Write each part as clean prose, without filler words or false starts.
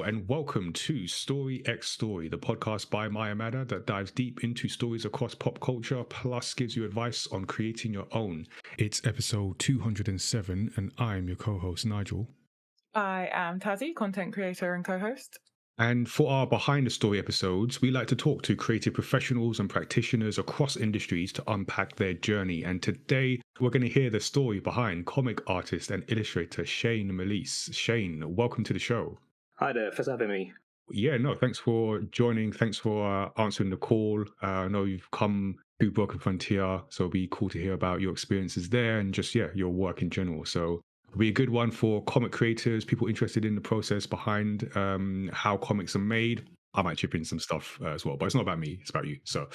and welcome to Story X Story, the podcast by Maya Mada that dives deep into stories across pop culture, plus gives you advice on creating your own. It's episode 207, and I'm your co-host, Nigel. I am Tazziii, content creator and co-host. And for our behind the story episodes, we like to talk to creative professionals and practitioners across industries to unpack their journey. And today we're going to hear the story behind comic artist and illustrator Shane Melisse. Shane, welcome to the show. Hi there, thanks for having me. Yeah, no, thanks for joining. Thanks for answering the call. I know you've come to Broken Frontier, so it'll be cool to hear about your experiences there and just, your work in general. So it'll be a good one for comic creators, people interested in the process behind how comics are made. I might chip in some stuff as well, but it's not about me, it's about you. So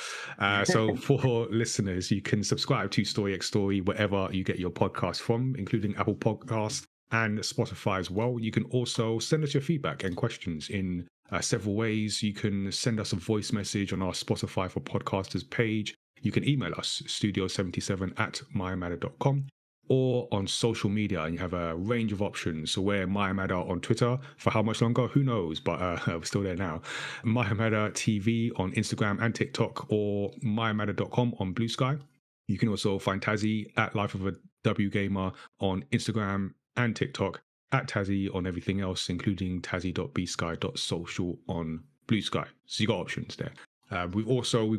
for listeners, you can subscribe to Story X Story wherever you get your podcast from, including Apple Podcasts and Spotify as well. You can also send us your feedback and questions in several ways. You can send us a voice message on our Spotify for Podcasters page. You can email us, studio77@myamatter.com, or on social media, and you have a range of options. So we're Myamada on Twitter. For how much longer? Who knows? But we're still there now. Myamada TV on Instagram and TikTok, or myamada.com on Blue Sky. You can also find Tazziii at Life of a W Gamer on Instagram and TikTok, at Tazziii on everything else, including tazzy.bsky.social on Blue Sky. So you got options there. We've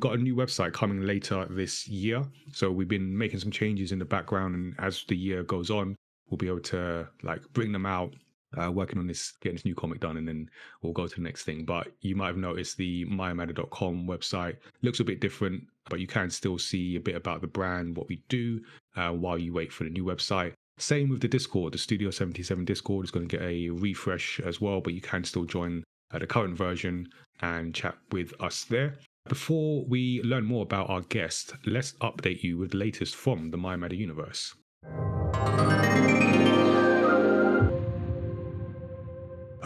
got a new website coming later this year. So we've been making some changes in the background, and as the year goes on, we'll be able to bring them out, working on this, getting this new comic done, and then we'll go to the next thing. But you might have noticed the myamada.com website looks a bit different, but you can still see a bit about the brand, what we do, while you wait for the new website. Same with the Discord. The Studio 77 Discord is going to get a refresh as well, but you can still join the current version and chat with us there. Before we learn more about our guest, let's update you with the latest from the My Matter universe.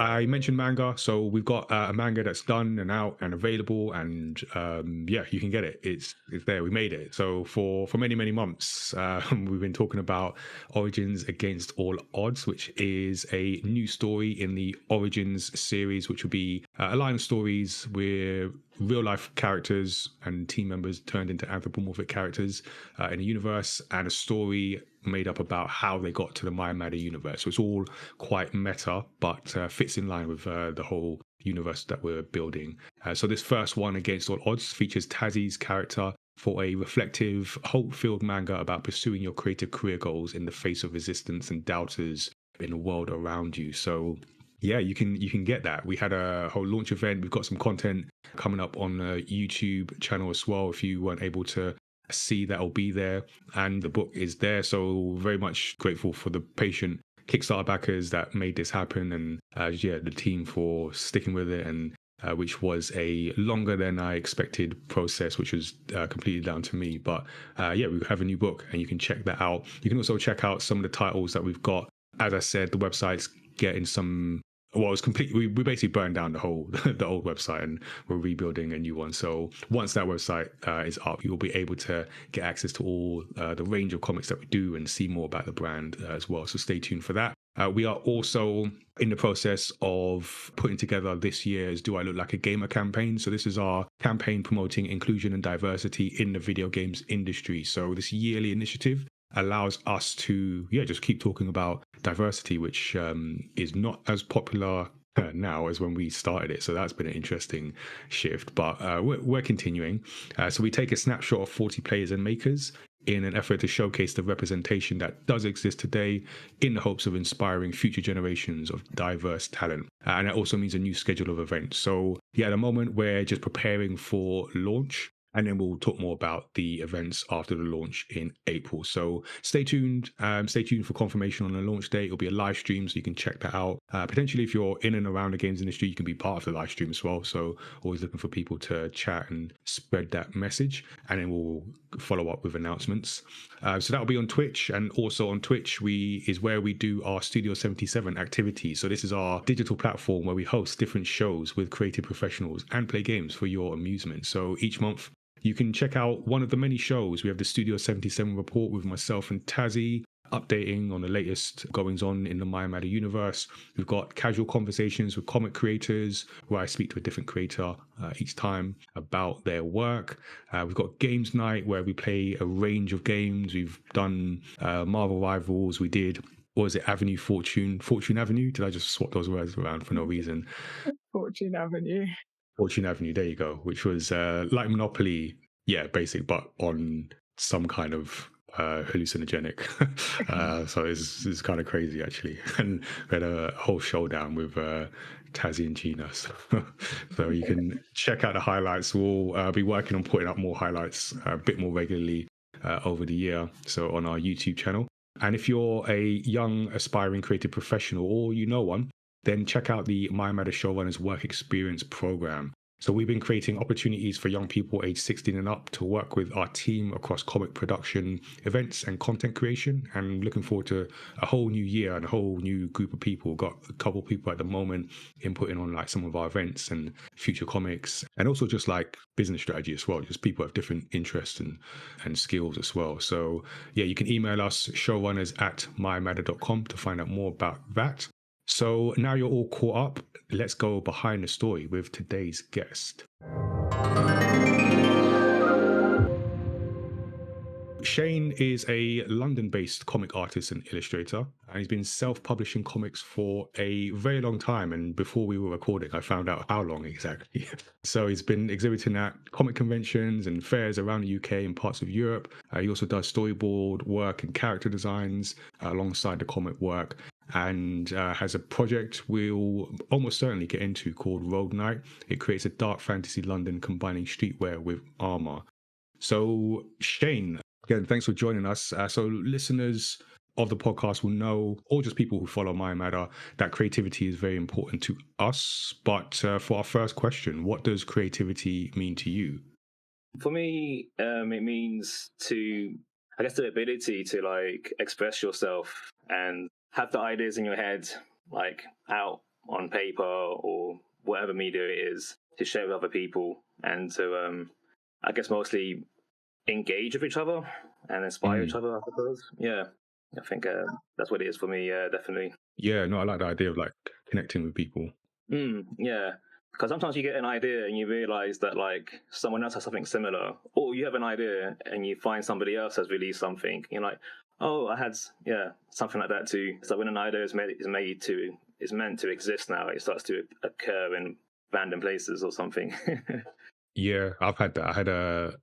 I mentioned manga, so we've got a manga that's done and out and available, and you can get it. It's there. We made it. So for many months, we've been talking about Origins Against All Odds, which is a new story in the Origins series, which will be a line of stories where real life characters and team members turned into anthropomorphic characters in a universe, and a story made up about how they got to the Maya Matter universe. So it's all quite meta, but fits in line with the whole universe that we're building. So this first one, Against All Odds, features Tazziii's character for a reflective, hope-filled manga about pursuing your creative career goals in the face of resistance and doubters in the world around you. So yeah, you can get that. We had a whole launch event. We've got some content coming up on the YouTube channel as well. If you weren't able to see, that'll be there, and the book is there. So very much grateful for the patient Kickstarter backers that made this happen, and the team for sticking with it, and which was a longer than I expected process, which was completely down to me. But we have a new book, and you can check that out. You can also check out some of the titles that we've got. As I said, the website's getting some. Well, it's complete. We basically burned down the old website, and we're rebuilding a new one. So once that website is up, you'll be able to get access to all the range of comics that we do and see more about the brand as well. So stay tuned for that. We are also in the process of putting together this year's Do I Look Like a Gamer campaign. So this is our campaign promoting inclusion and diversity in the video games industry. So this yearly initiative allows us to just keep talking about diversity, which is not as popular now as when we started it. So that's been an interesting shift, but we're continuing. So we take a snapshot of 40 players and makers in an effort to showcase the representation that does exist today, in the hopes of inspiring future generations of diverse talent. And it also means a new schedule of events. So at the moment, we're just preparing for launch, and then we'll talk more about the events after the launch in April. So stay tuned. Stay tuned for confirmation on the launch date. It'll be a live stream, so you can check that out. Potentially, if you're in and around the games industry, you can be part of the live stream as well. So always looking for people to chat and spread that message. And then we'll follow up with announcements. So that'll be on Twitch. And also on Twitch is where we do our Studio 77 activities. So this is our digital platform where we host different shows with creative professionals and play games for your amusement. So each month, you can check out one of the many shows. We have the Studio 77 report with myself and Tazziii. updating on the latest goings on in the My Matter universe. We've got casual conversations with comic creators where I speak to a different creator each time about their work. We've got games night where we play a range of games. We've done Marvel Rivals. We did, what was it, Fortune Avenue? Did I just swap those words around for no reason? Fortune Avenue. Fortune Avenue, there you go, which was like Monopoly, yeah, basic, but on some kind of hallucinogenic. So it's kind of crazy, actually. And we had a whole showdown with Tazziii and Gina. So you can check out the highlights. We'll be working on putting up more highlights a bit more regularly over the year, so on our YouTube channel. And if you're a young, aspiring creative professional or you know one, then check out the My Matter Showrunners Work Experience Program. So we've been creating opportunities for young people aged 16 and up to work with our team across comic production, events and content creation. And looking forward to a whole new year and a whole new group of people. Got a couple of people at the moment inputting on like some of our events and future comics, and also just like business strategy as well. Just people have different interests and skills as well. So yeah, you can email us showrunners@mymatter.com to find out more about that. So now you're all caught up, let's go behind the story with today's guest. Shane is a London-based comic artist and illustrator, and he's been self-publishing comics for a very long time. And before we were recording, I found out how long exactly. So he's been exhibiting at comic conventions and fairs around the UK and parts of Europe. He also does storyboard work and character designs alongside the comic work, and has a project we'll almost certainly get into called Road Knight. It creates a dark fantasy London combining streetwear with armor. So Shane, again, thanks for joining us. So listeners of the podcast will know, or just people who follow My Matter, that creativity is very important to us. But for our first question, what does creativity mean to you? For me, it means I guess, the ability to like express yourself and have the ideas in your head, like out on paper or whatever media it is, to share with other people and to, I guess, mostly engage with each other and inspire each other, I suppose. Yeah, I think that's what it is for me. Yeah, definitely. Yeah, no, I like the idea of like connecting with people. Yeah, because sometimes you get an idea and you realize that like someone else has something similar, or you have an idea and you find somebody else has released something. You're like, oh, I had something like that too. So when an idea is meant to exist now, it starts to occur in random places or something. Yeah, I've had that. I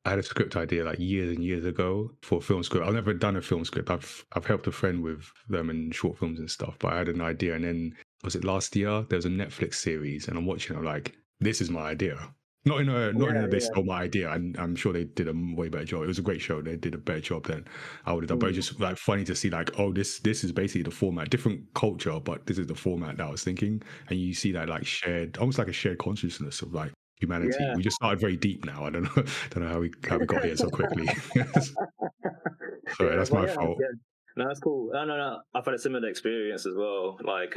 had a script idea like years and years ago for a film script. I've never done a film script. I've helped a friend with them in short films and stuff, but I had an idea, and then was it last year? There was a Netflix series, and I'm watching it. I'm like, this is my idea. Not in a they stole my idea, and I'm sure they did a way better job. It was a great show. They did a better job than I would have done. But it's just like funny to see like, oh, this is basically the format, different culture, but this is the format that I was thinking, and you see that like shared, almost like a shared consciousness of like humanity. Yeah. We just started very deep now. I don't know how we got here so quickly. Sorry, that's my fault. Yeah. No, that's cool. No. I've had a similar experience as well. Like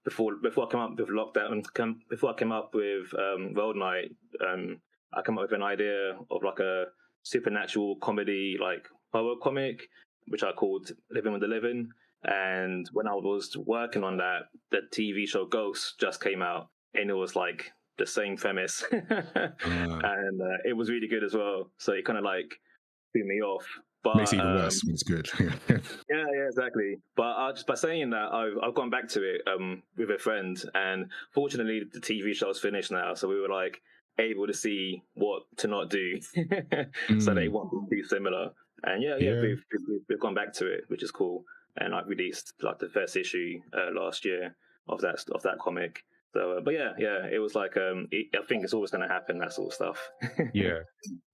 before I came up with lockdown, before I came up with Road Night, I came up with an idea of like a supernatural comedy, like horror comic, which I called Living with the Living. And when I was working on that, the TV show Ghost just came out, and it was like the same premise, and it was really good as well. So it kind of like threw me off. But makes it even worse. It's good. yeah, exactly. But just by saying that, I've gone back to it with a friend, and fortunately, the TV show's finished now, so we were like able to see what to not do, so that it won't be too similar. And we've gone back to it, which is cool. And I released like the first issue last year of that comic. So, but it was like I think it's always going to happen, that sort of stuff. Yeah.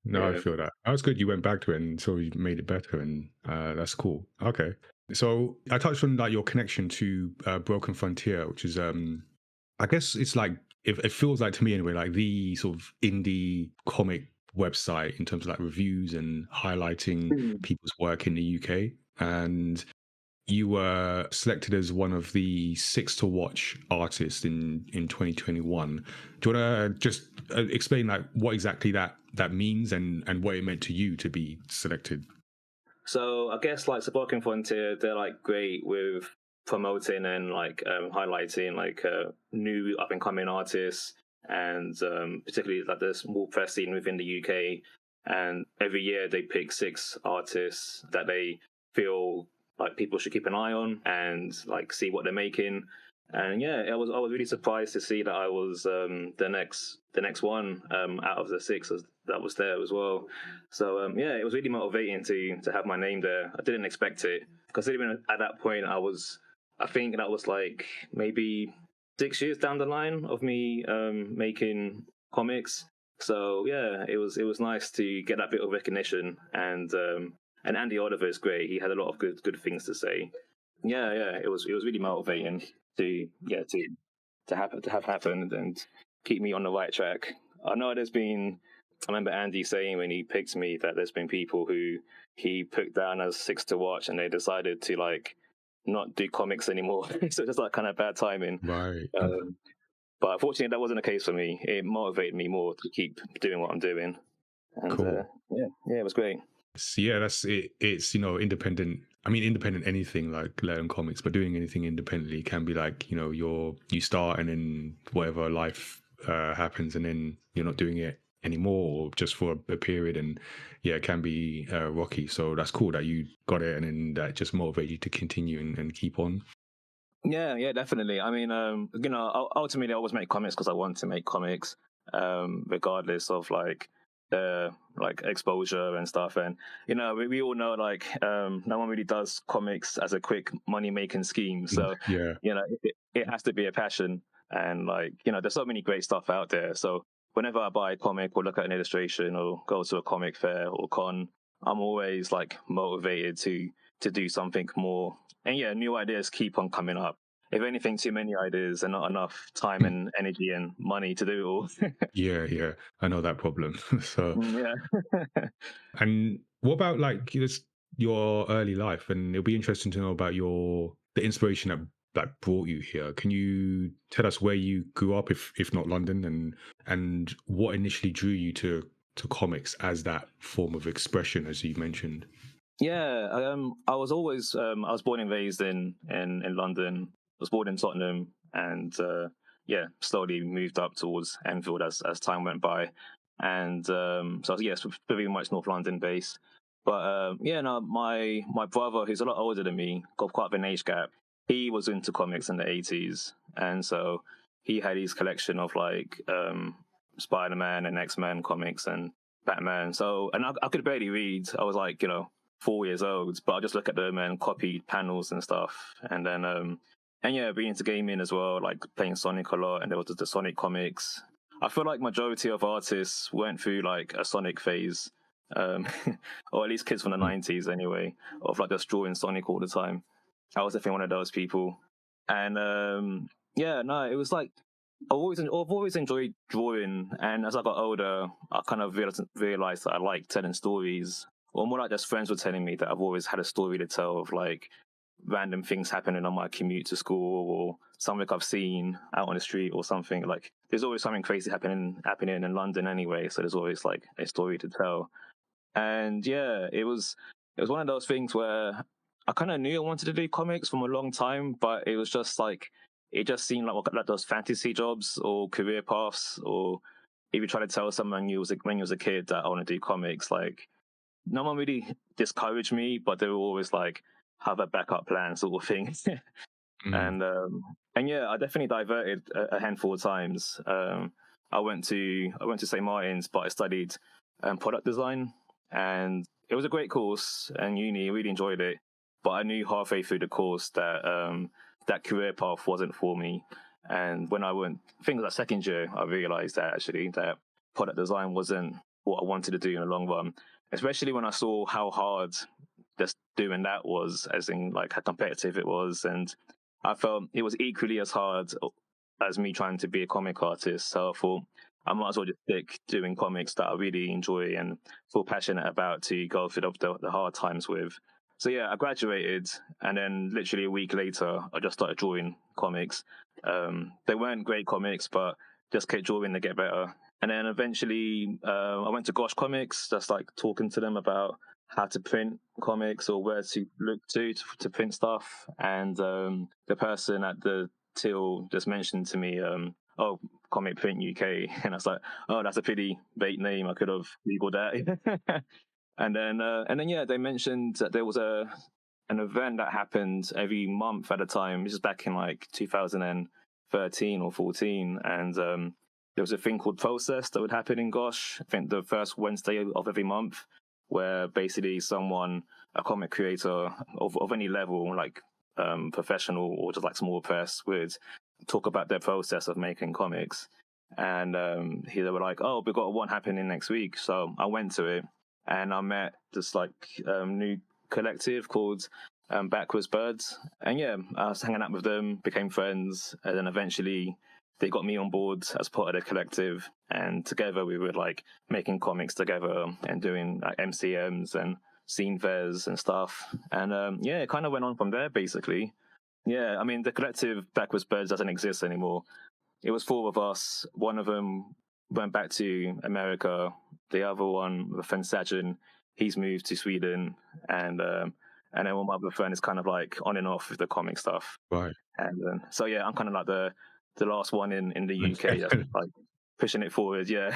No, I feel that. That was good. You went back to it and so you made it better, and that's cool. Okay. So I touched on like your connection to Broken Frontier, which is I guess it's like it feels like to me anyway, like the sort of indie comic website in terms of like reviews and highlighting people's work in the UK. And you were selected as one of the 6 to watch artists in 2021. Do you want to just explain like what exactly that means and what it meant to you to be selected? So I guess like Suburban Frontier, they're like great with promoting and like highlighting like new up and coming artists, and particularly like the small press scene within the UK. And every year they pick 6 artists that they feel like people should keep an eye on and like see what they're making. And yeah, I was really surprised to see that I was the next one out of the 6 that was there as well. So yeah, it was really motivating to have my name there. I didn't expect it because even at that point, I think that was like maybe 6 years down the line of me making comics. So yeah, it was nice to get that bit of recognition, and Andy Oliver is great. He had a lot of good things to say. Yeah, it was really motivating to have happened and keep me on the right track. I know I remember Andy saying when he picked me that there's been people who he put down as 6 to watch and they decided to like not do comics anymore. So just like kind of bad timing. Right. But unfortunately, that wasn't the case for me. It motivated me more to keep doing what I'm doing. And Cool. yeah, it was great. So yeah, that's it. It's independent. I mean, independent anything like learn comics, but doing anything independently can be like you start and then whatever life happens, and then you're not doing it anymore, or just for a period, and yeah, it can be rocky. So that's cool that you got it, and then that just motivated you to continue and keep on. Yeah, definitely. I mean, ultimately, I always make comics because I want to make comics, regardless of like the like exposure and stuff. And we all know like no one really does comics as a quick money making scheme. So Yeah. it has to be a passion. And like there's so many great stuff out there. So whenever I buy a comic or look at an illustration or go to a comic fair or con, I'm always like motivated to do something more. And yeah, new ideas keep on coming up. If anything, too many ideas and not enough time and energy and money to do it all. Yeah, I know that problem. So, Yeah. and what about like just your early life? And it'll be interesting to know about the inspiration that brought you here. Can you tell us where you grew up, if not London, and what initially drew you to comics as that form of expression, as you mentioned? Yeah, I was always I was born and raised in London. I was born in Tottenham, and yeah, slowly moved up towards Enfield as time went by, and so yes, pretty much North London based. But yeah, no, my brother, who's a lot older than me, got quite of an age gap. He was into comics in the 80s, and so he had his collection of like Spider-Man and X-Men comics and Batman. So, and I could barely read. I was like, 4 years old, but I just look at them and copy panels and stuff. And then, and yeah, being into gaming as well, like playing Sonic a lot, and there was the Sonic comics. I feel like majority of artists went through like a Sonic phase, um, or at least kids from the Mm. 90s anyway, of like just drawing Sonic all the time. I was definitely one of those people. And yeah, no, it was like I've always enjoyed drawing, and as I got older, I kind of realized that I like telling stories, or more like just friends were telling me that I've always had a story to tell of like random things happening on my commute to school, or something I've seen out on the street or something. Like there's always something crazy happening in London anyway, so there's always like a story to tell. And yeah, it was one of those things where I kind of knew I wanted to do comics from a long time, but it was just like it just seemed like those fantasy jobs or career paths, or if you try to tell someone when you was a kid that I want to do comics, like no one really discouraged me, but they were always like have a backup plan sort of thing. Mm. And yeah, I definitely diverted a handful of times. I went to St. Martin's, but I studied product design, and it was a great course and uni. I really enjoyed it, but I knew halfway through the course that that career path wasn't for me. And when I think it was that second year, I realized that actually that product design wasn't what I wanted to do in the long run. Especially when I saw how hard just doing that was, as in like how competitive it was, and I felt it was equally as hard as me trying to be a comic artist. So I thought I might as well just stick doing comics that I really enjoy and feel passionate about to go through the hard times with. So yeah, I graduated, and then literally a week later, I just started drawing comics. They weren't great comics, but just kept drawing to get better. And then eventually, I went to Gosh Comics, just like talking to them about how to print comics or where to look to print stuff. And the person at the till just mentioned to me, "Oh, Comic Print UK," and I was like, "Oh, that's a pretty bait name. I could have googled that." And then yeah, they mentioned that there was an event that happened every month at a time. This is back in like 2013 or 14, and there was a thing called Process that would happen in Gosh. I think the first Wednesday of every month, where basically a comic creator of any level, like professional or just like small press, would talk about their process of making comics. And they were like, "Oh, we've got one happening next week." So I went to it, and I met this like new collective called Backwards Birds. And yeah, I was hanging out with them, became friends, and then eventually they got me on board as part of the collective. And together we were like making comics together and doing like MCMs and scene fairs and stuff. And yeah, it kind of went on from there basically. Yeah, I mean, the collective Backwards Birds doesn't exist anymore. It was four of us. One of them went back to America. The other one, my friend Sajin, he's moved to Sweden, and then one of my other friend is kind of like on and off with the comic stuff. Right. And so yeah, I'm kind of like the last one in the UK that's like pushing it forward. Yeah,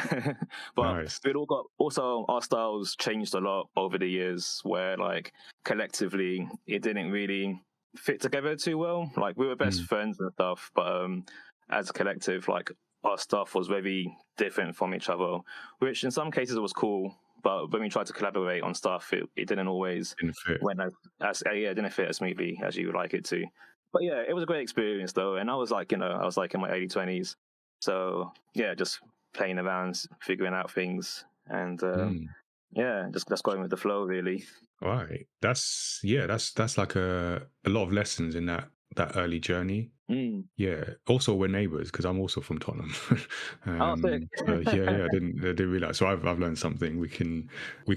but Nice. it all got also our styles changed a lot over the years, where like collectively it didn't really fit together too well. Like we were best friends and stuff, but as a collective, like our stuff was very different from each other, which in some cases was cool. But when we tried to collaborate on stuff, it didn't always Didn't fit. went as yeah, it didn't fit as smoothly as you would like it to. But yeah, it was a great experience though, and I was like, I was like in my early 20s, so yeah, just playing around, figuring out things, and yeah, just going with the flow, really. Right. That's like a lot of lessons in that early journey. Mm. Yeah. Also, we're neighbours because I'm also from Tottenham. Oh, sick. So yeah, I didn't realize. So I've learned something. We can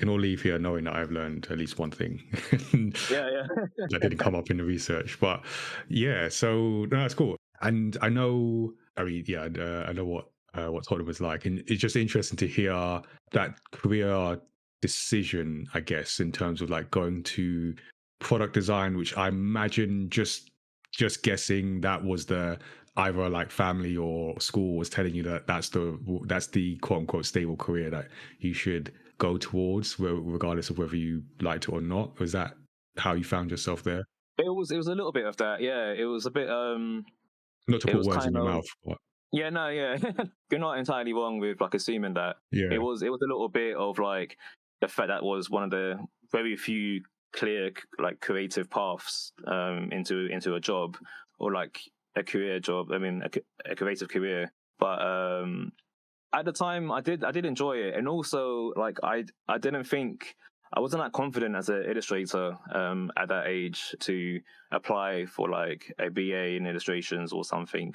all leave here knowing that I've learned at least one thing Yeah, yeah. that didn't come up in the research. But yeah, so no, that's cool. And I know. I mean, yeah, I know what Tottenham was like, and it's just interesting to hear that career decision, I guess, in terms of like going to product design, which I imagine just guessing that was the either like family or school was telling you that that's the quote unquote stable career that you should go towards, regardless of whether you liked it or not. Was that how you found yourself there? It was a little bit of that. Yeah, it was a bit. Not to It put was words in kind your of. mouth, but Yeah, no, yeah. You're not entirely wrong with like assuming that. It yeah, was a little bit of like the fact that was one of the very few clear like creative paths into a job or like a career job. I mean, a creative career. But at the time, I did enjoy it, and also like I didn't think I wasn't that confident as an illustrator at that age to apply for like a BA in illustrations or something.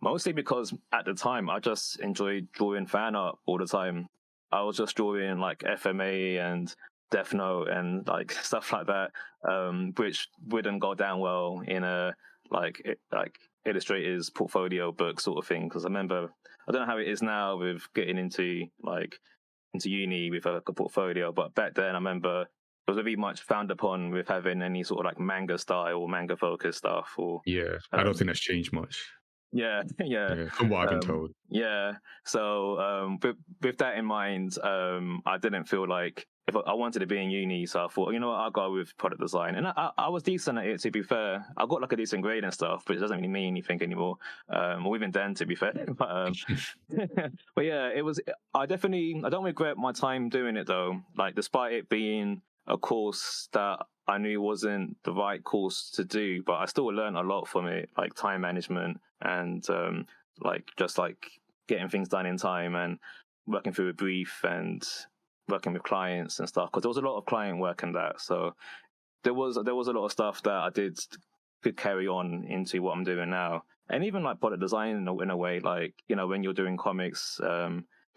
Mostly because at the time I just enjoyed drawing fan art all the time. I was just drawing like FMA and Death Note and like stuff like that, which wouldn't go down well in a like illustrator's portfolio book sort of thing. Because I remember, I don't know how it is now with getting into uni with a portfolio, but back then I remember it was very much frowned upon with having any sort of like manga style or manga focused stuff or yeah. I don't think that's changed much. yeah, yeah, Yeah, from what I've been told. yeah. So, with that in mind, I didn't feel like if I wanted to be in uni, so I thought, you know what, I'll go with product design, and I was decent at it. To be fair, I got like a decent grade and stuff, but it doesn't really mean anything anymore. Or even then, to be fair, but yeah, it was. I don't regret my time doing it though. Like, despite it being a course that I knew wasn't the right course to do, but I still learned a lot from it, like time management and like just like getting things done in time and working through a brief and working with clients and stuff. Because there was a lot of client work in that, so there was a lot of stuff that I could carry on into what I'm doing now, and even like product design in a way, like when you're doing comics.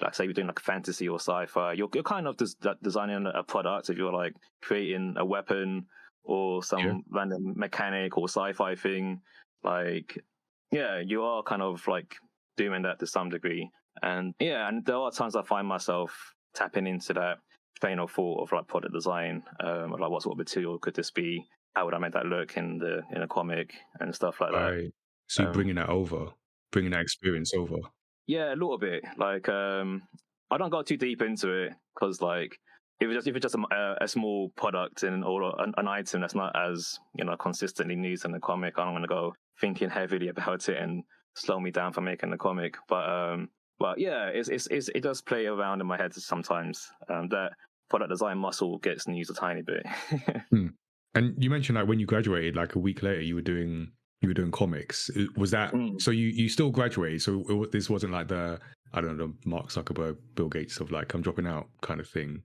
Like say you're doing like fantasy or sci-fi, you're kind of designing a product. If you're like creating a weapon or Yeah. some random mechanic or sci-fi thing, like yeah, you are kind of like doing that to some degree. And yeah, and there are times I find myself tapping into that train of thought of like product design, of like what sort of material could this be? How would I make that look in a comic and stuff like that? Right. So you're Um, bringing that experience over. yeah, a little bit. Like, I don't go too deep into it because, like, if it's just a small product or an item that's not as consistently used in the comic, I'm gonna go thinking heavily about it and slow me down for making the comic. But yeah, it does play around in my head sometimes. That product design muscle gets used a tiny bit. Hmm. And you mentioned like when you graduated, like a week later, you were doing comics. Was that Mm. so? You still graduated, so this wasn't like the, I don't know, the Mark Zuckerberg, Bill Gates of like I'm dropping out kind of thing.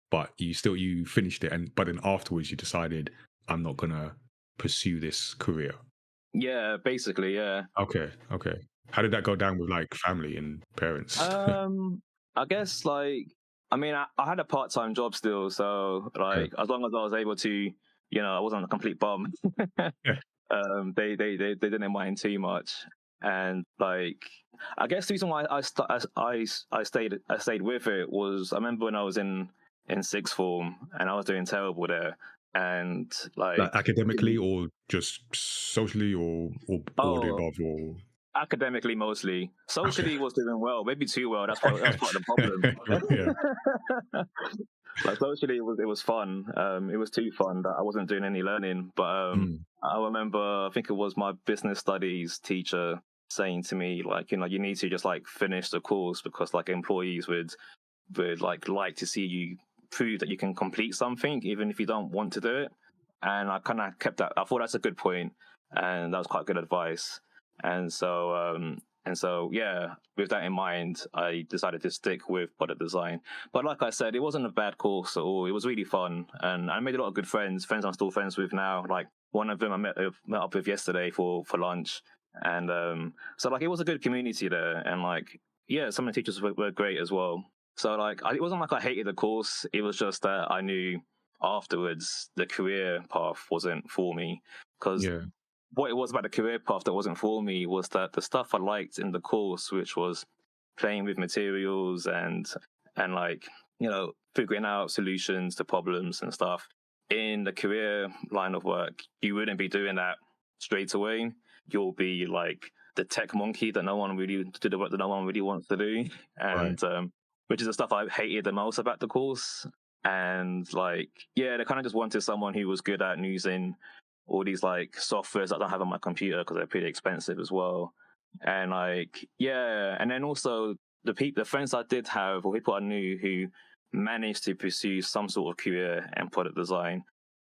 But you finished it, and but then afterwards you decided I'm not gonna pursue this career. Yeah, basically, yeah. Okay, okay. How did that go down with like family and parents? I guess like I mean I had a part-time job still, so Okay. like as long as I was able to, I wasn't a complete bum. Yeah. They didn't mind too much, and like I guess the reason why I stayed with it was I remember when I was in sixth form and I was doing terrible there, and Like like academically or just socially or all the oh above or academically mostly. okay. Socially was doing well, maybe too well. That's part of the problem. Yeah. Like socially, it was fun. It was too fun that I wasn't doing any learning. But Mm, I remember, I think it was my business studies teacher saying to me, like, you need to just like finish the course because like employees would like to see you prove that you can complete something, even if you don't want to do it. And I kind of kept that. I thought that's a good point, and that was quite good advice. And so yeah, with that in mind, I decided to stick with product design. But like I said, it wasn't a bad course at all. It was really fun, and I made a lot of good friends I'm still friends with now. Like one of them I met up with yesterday for lunch, and so like it was a good community there, and like yeah, some of the teachers were great as well. So like it wasn't like I hated the course. It was just that I knew afterwards the career path wasn't for me, because yeah. what it was about the career path that wasn't for me was that the stuff I liked in the course, which was playing with materials and like figuring out solutions to problems and stuff, in the career line of work, you wouldn't be doing that straight away. You'll be like the tech monkey that no one really do the work that no one really wants to do, Right. and which is the stuff I hated the most about the course. And like, yeah, they kind of just wanted someone who was good at using all these like softwares that I don't have on my computer because they're pretty expensive as well. And like, yeah, and then also the friends I did have or people I knew who managed to pursue some sort of career in product design.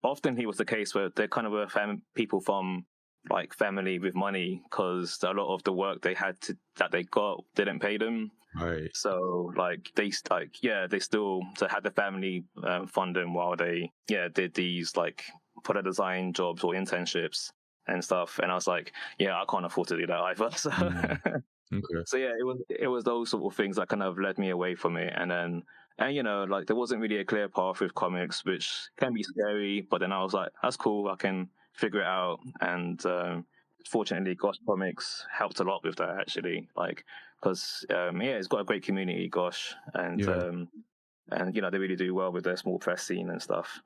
Often it was the case where they kind of were people from like family with money, because a lot of the work that they got didn't pay them. Right. So like they still had the family fund them while they did these like product design jobs or internships and stuff. And I was like, yeah, I can't afford to do that either. So Mm, okay. so yeah, it was those sort of things that kind of led me away from it. And like there wasn't really a clear path with comics, which can be scary. But then I was like, that's cool, I can figure it out. And fortunately, Gosh Comics helped a lot with that actually. Like because yeah, it's got a great community, Gosh, Yeah. and they really do well with their small press scene and stuff.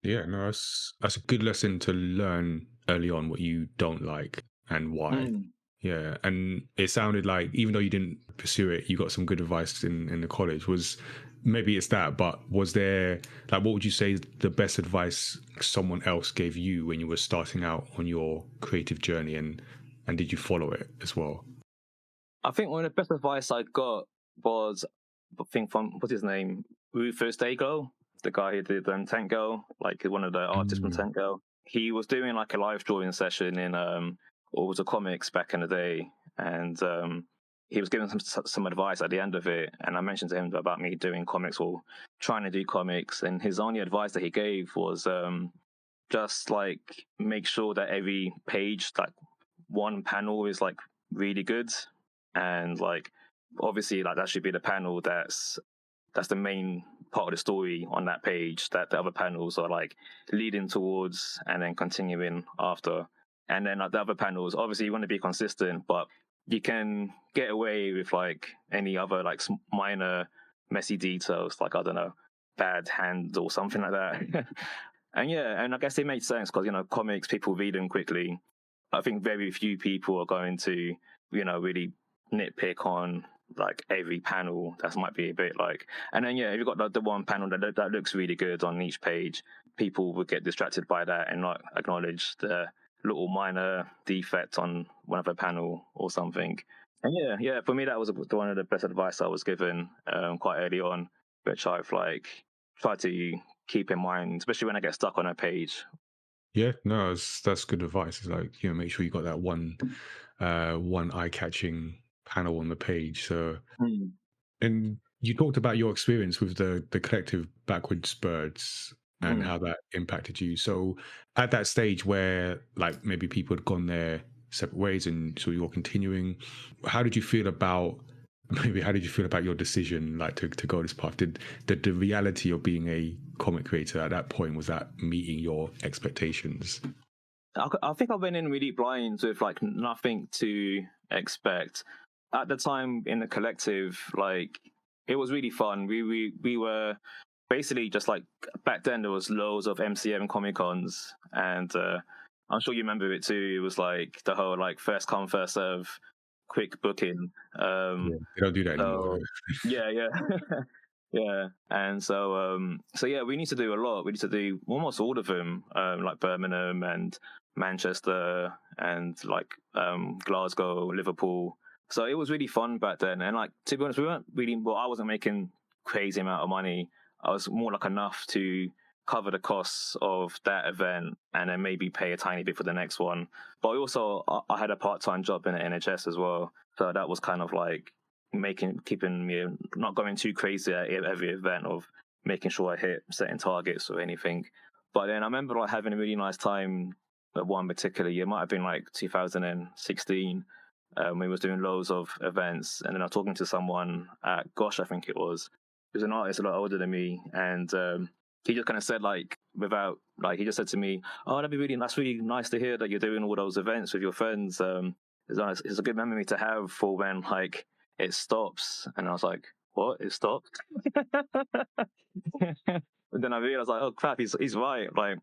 Yeah, no, that's a good lesson to learn early on what you don't like and why. Mm. Yeah, and it sounded like even though you didn't pursue it, you got some good advice in the college. Was maybe it's that, but was there like what would you say the best advice someone else gave you when you were starting out on your creative journey, and did you follow it as well? I think one of the best advice I got was, I think from what's his name, Rufus Dago, the guy who did Tank Girl, like one of the artists from Mm, Tank Girl. He was doing like a live drawing session in or was a comics back in the day, and he was giving some advice at the end of it. And I mentioned to him about me doing comics or trying to do comics, and his only advice that he gave was just like make sure that every page, like one panel, is like really good, and like obviously like that should be the panel that's the main part of the story on that page, that the other panels are like leading towards and then continuing after. And then like the other panels, obviously you want to be consistent, but you can get away with like any other like minor messy details, like I don't know, bad hand or something like that. And I guess it made sense because, comics, people read them quickly. I think very few people are going to, really nitpick on like every panel. That might be a bit like, and then if you've got the one panel that looks really good on each page, people would get distracted by that and not acknowledge the little minor defect on one of a panel or something. And for me that was one of the best advice I was given quite early on, which I've like tried to keep in mind, especially when I get stuck on a page. Yeah, no, that's good advice. It's like, make sure you got that one eye-catching panel on the page. So, and you talked about your experience with the collective backwards birds and how that impacted you. So, at that stage where like maybe people had gone their separate ways, and so you're continuing, how did you feel about your decision, like to go this path? Did the reality of being a comic creator at that point, was that meeting your expectations? I think I went in really blind with like nothing to expect. At the time in the collective, like it was really fun. We were basically just like, back then there was loads of MCM Comic Cons, and I'm sure you remember it too. It was like the whole like first come first serve, quick booking. They don't do that anymore. Yeah. Yeah, and so we need to do a lot. We need to do almost all of them, like Birmingham and Manchester and like Glasgow, Liverpool. So it was really fun back then. And like, to be honest, we weren't really, well, I wasn't making crazy amount of money. I was more like enough to cover the costs of that event and then maybe pay a tiny bit for the next one. But I had a part-time job in the NHS as well, so that was kind of like keeping me not going too crazy at every event, of making sure I hit certain targets or anything. But then I remember like having a really nice time at one particular year. It might have been like 2016. We was doing loads of events, and then I was talking to someone at Gosh, I think it was. He was an artist a lot older than me, and he just kind of said, like, he just said to me, "Oh, that's really nice to hear that you're doing all those events with your friends. It's a good memory to have for when like it stops." And I was like, "What? It stopped?" And then I realized, like, oh crap, he's right. Like,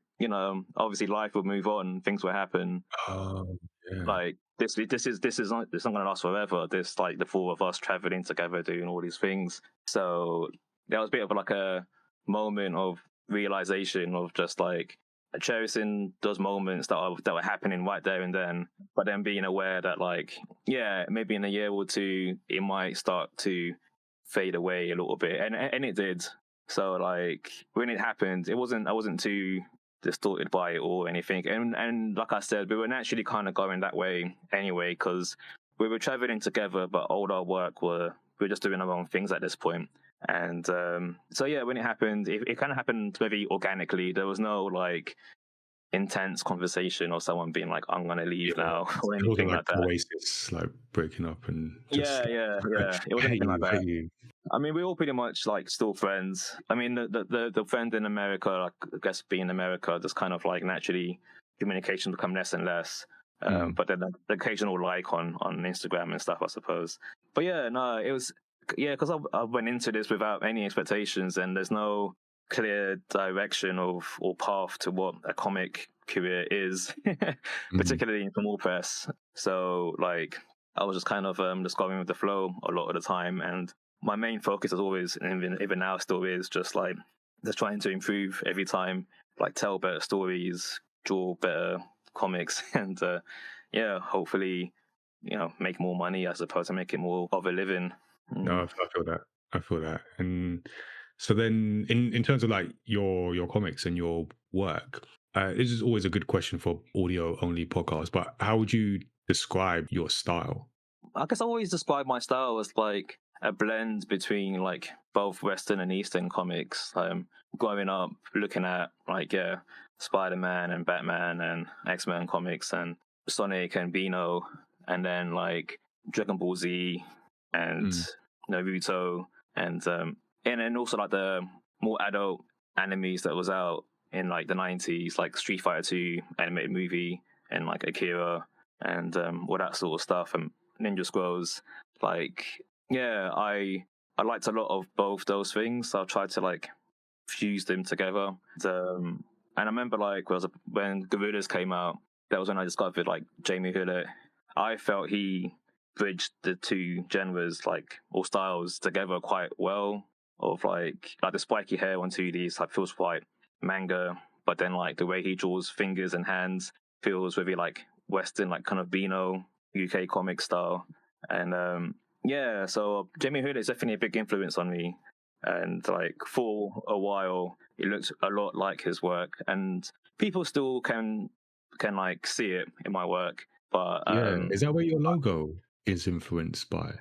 obviously life will move on, things will happen. Yeah. Like this is not, it's not going to last forever. This, like, the four of us traveling together, doing all these things. So that was a bit of like a moment of realization of just like cherishing those moments that were happening right there and then, but then being aware that like, maybe in a year or two it might start to fade away a little bit, and it did. So like when it happened, I wasn't too distorted by it or anything, and like I said, we were naturally kind of going that way anyway, because we were traveling together, but all our work we were just doing our own things at this point. And so when it happened, it kind of happened very organically. There was no like intense conversation or someone being like, "I'm gonna leave now," or anything like that. Oasis, like breaking up and just Yeah. It wasn't anything like that. I mean, we're all pretty much like still friends. I mean, the friend in America, like, I guess being in America, just kind of like naturally communication become less and less. But then the occasional like on Instagram and stuff, I suppose. But no, it was because I went into this without any expectations, and there's no clear direction or path to what a comic career is, particularly in small press. So like I was just kind of just going with the flow a lot of the time, and my main focus is always, and even now still is, just like just trying to improve every time, like tell better stories, draw better comics, and hopefully make more money, I suppose, and make it more of a living. No, I feel that. And so then in terms of like your comics and your work, this is always a good question for audio only podcasts, but how would you describe your style? I guess I always describe my style as like a blend between like both Western and Eastern comics. Growing up looking at like Spider-Man and Batman and X-Men comics and Sonic and Beano, and then like Dragon Ball Z and Naruto, and then also like the more adult animes that was out in like the 90s, like Street Fighter 2 animated movie and like Akira and all that sort of stuff, and Ninja Scrolls. Like I liked a lot of both those things, so I tried to like fused them together. And I remember like when Gorillas came out, that was when I discovered like Jamie Hewlett. I felt he bridged the two genres like or styles together quite well. Of like the spiky hair on 2Ds like feels quite manga, but then like the way he draws fingers and hands feels really like Western, like kind of Beano UK comic style. And yeah, so Jamie Hewlett is definitely a big influence on me. And like for a while, it looked a lot like his work, and people still can like see it in my work. But Yeah, is that where your logo is influenced by?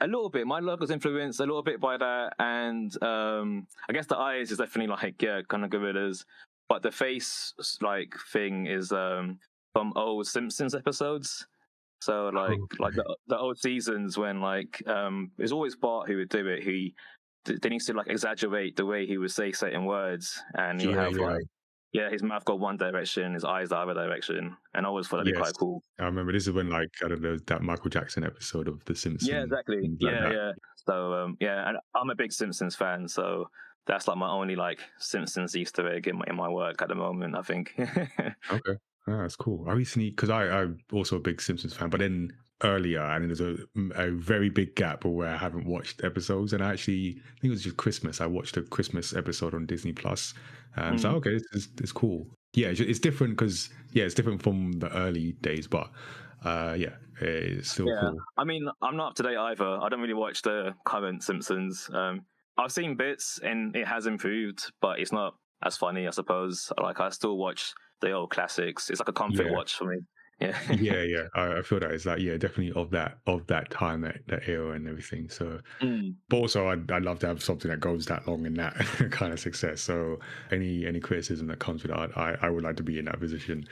a little bit. My logo's influenced a little bit by that, and I guess the eyes is definitely like kind of gorillas, but the face like thing is from old Simpsons episodes. So like the old seasons when like it's always Bart who would do it. They used to like exaggerate the way he would say certain words, and he'll Yeah, have yeah. like his mouth go one direction, his eyes the other direction, and I always thought that'd be Yes. quite cool. I remember this is when, like, I don't know, that Michael Jackson episode of The Yeah, Simpsons, exactly. things like Yeah, that. yeah. So yeah, and I'm a big Simpsons fan, so that's like my only like Simpsons Easter egg in my work at the moment, I think. Okay. That's cool. I recently, because I'm also a big Simpsons fan, but then earlier, and there's a very big gap where I haven't watched episodes. And I think it was just Christmas. I watched a Christmas episode on Disney Plus. And so, okay, this is cool. Yeah, it's different because, yeah, it's different from the early days, but yeah, it's still Yeah, cool. I mean, I'm not up to date either. I don't really watch the current Simpsons. I've seen bits and it has improved, but it's not as funny, I suppose. Like I still watch the old classics. It's like a comfort Yeah. watch for me. Yeah. Yeah, yeah, I feel that it's like, yeah, definitely of that time, that era and everything. So, Mm. but also I'd love to have something that goes that long and that kind of success. So any criticism that comes with that, I would like to be in that position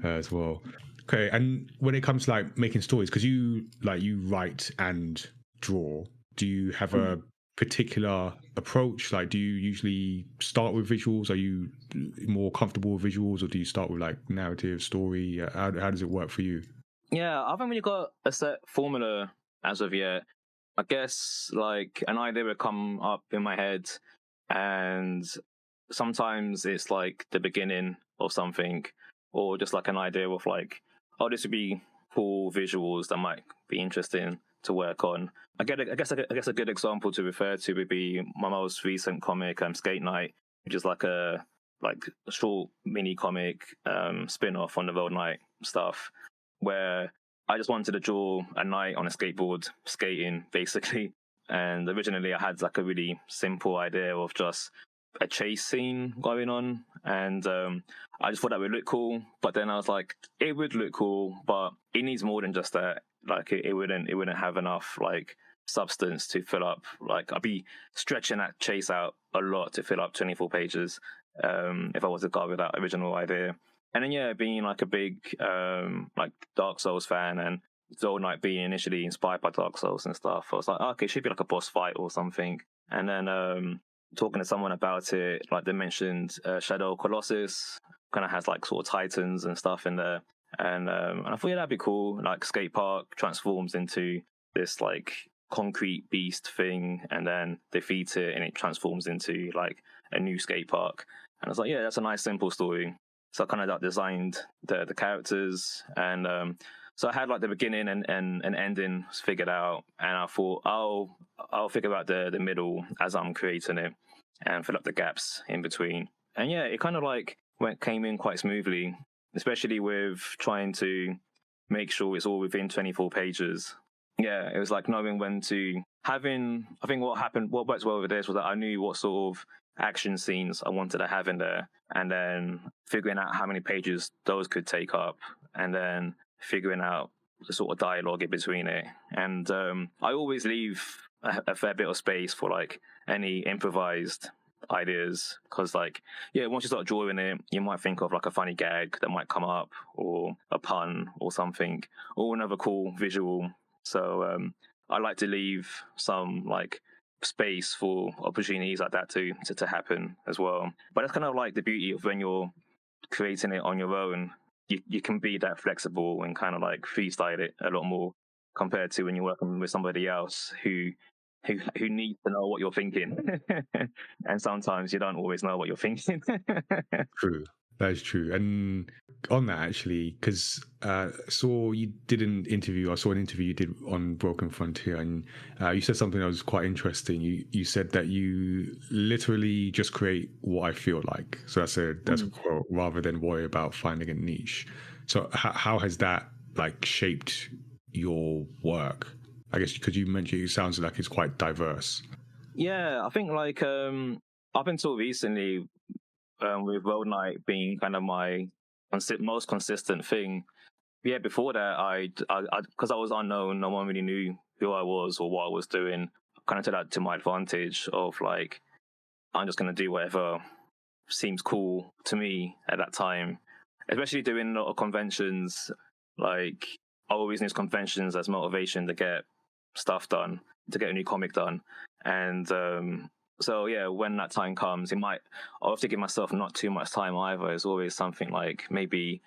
as well. Okay, and when it comes to like making stories, because you write and draw, do you have a particular approach? Like, do you usually start with visuals? Are you more comfortable with visuals, or do you start with like narrative, story? How does it work for you? Yeah, I haven't really got a set formula as of yet. I guess like an idea would come up in my head, and sometimes it's like the beginning of something, or just like an idea of like, oh, this would be cool visuals that might be interesting to work on. I guess a good example to refer to would be my most recent comic, Skate Night, which is like a short mini comic spin off on the Road Night stuff, where I just wanted to draw a knight on a skateboard skating, basically. And originally, I had like a really simple idea of just a chase scene going on, and I just thought that would look cool. But then I was like, it would look cool, but it needs more than just that. Like it wouldn't have enough like substance to fill up. Like I'd be stretching that chase out a lot to fill up 24 pages if I was to go with that original idea. And then yeah, being like a big like Dark Souls fan, and Zold Knight being initially inspired by Dark Souls and stuff, I was like, okay, it should be like a boss fight or something. And then talking to someone about it, like they mentioned Shadow Colossus kind of has like sort of titans and stuff in there. And I thought, yeah, that'd be cool. Like skate park transforms into this like concrete beast thing, and then defeat it, and it transforms into like a new skate park. And I was like, yeah, that's a nice simple story. So I kind of like designed the characters, and so I had like the beginning and ending figured out, and I thought I'll figure out the middle as I'm creating it, and fill up the gaps in between. And yeah, it kind of like came in quite smoothly, especially with trying to make sure it's all within 24 pages. Yeah, it was like knowing when to having. I think what worked well with this was that I knew what sort of action scenes I wanted to have in there, and then figuring out how many pages those could take up, and then figuring out the sort of dialogue in between it. And I always leave a fair bit of space for like any improvised ideas, because like yeah, once you start drawing it, you might think of like a funny gag that might come up, or a pun or something, or another cool visual. So I like to leave some like space for opportunities like that to happen as well. But that's kind of like the beauty of when you're creating it on your own. You can be that flexible and kind of like freestyle it a lot more, compared to when you're working with somebody else who who need to know what you're thinking, and sometimes you don't always know what you're thinking. True. That is true. And on that, actually, because saw you did an interview, I saw an interview you did on Broken Frontier, and you said something that was quite interesting. You said that you literally just create what I feel like. So that's a quote, rather than worry about finding a niche. So how has that like shaped your work? I guess because you mentioned it sounds like it's quite diverse. Yeah, I think like up until recently, with World Night being kind of my most consistent thing. Yeah, before that, because I was unknown, no one really knew who I was or what I was doing. Kind of took that to my advantage of like, I'm just going to do whatever seems cool to me at that time. Especially doing a lot of conventions, like I always use conventions as motivation to get stuff done, to get a new comic done. And so yeah, when that time comes, I'll have to give myself not too much time either. It's always something like maybe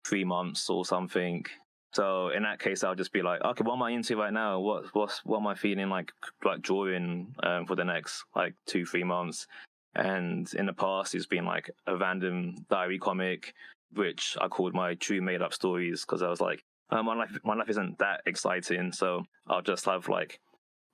3 months or something. So in that case, I'll just be like, okay, what am I into right now? What am I feeling like drawing for the next like 2-3 months? And in the past, it's been like a random diary comic, which I called my true made up stories, because I was like, my life isn't that exciting, so I'll just have like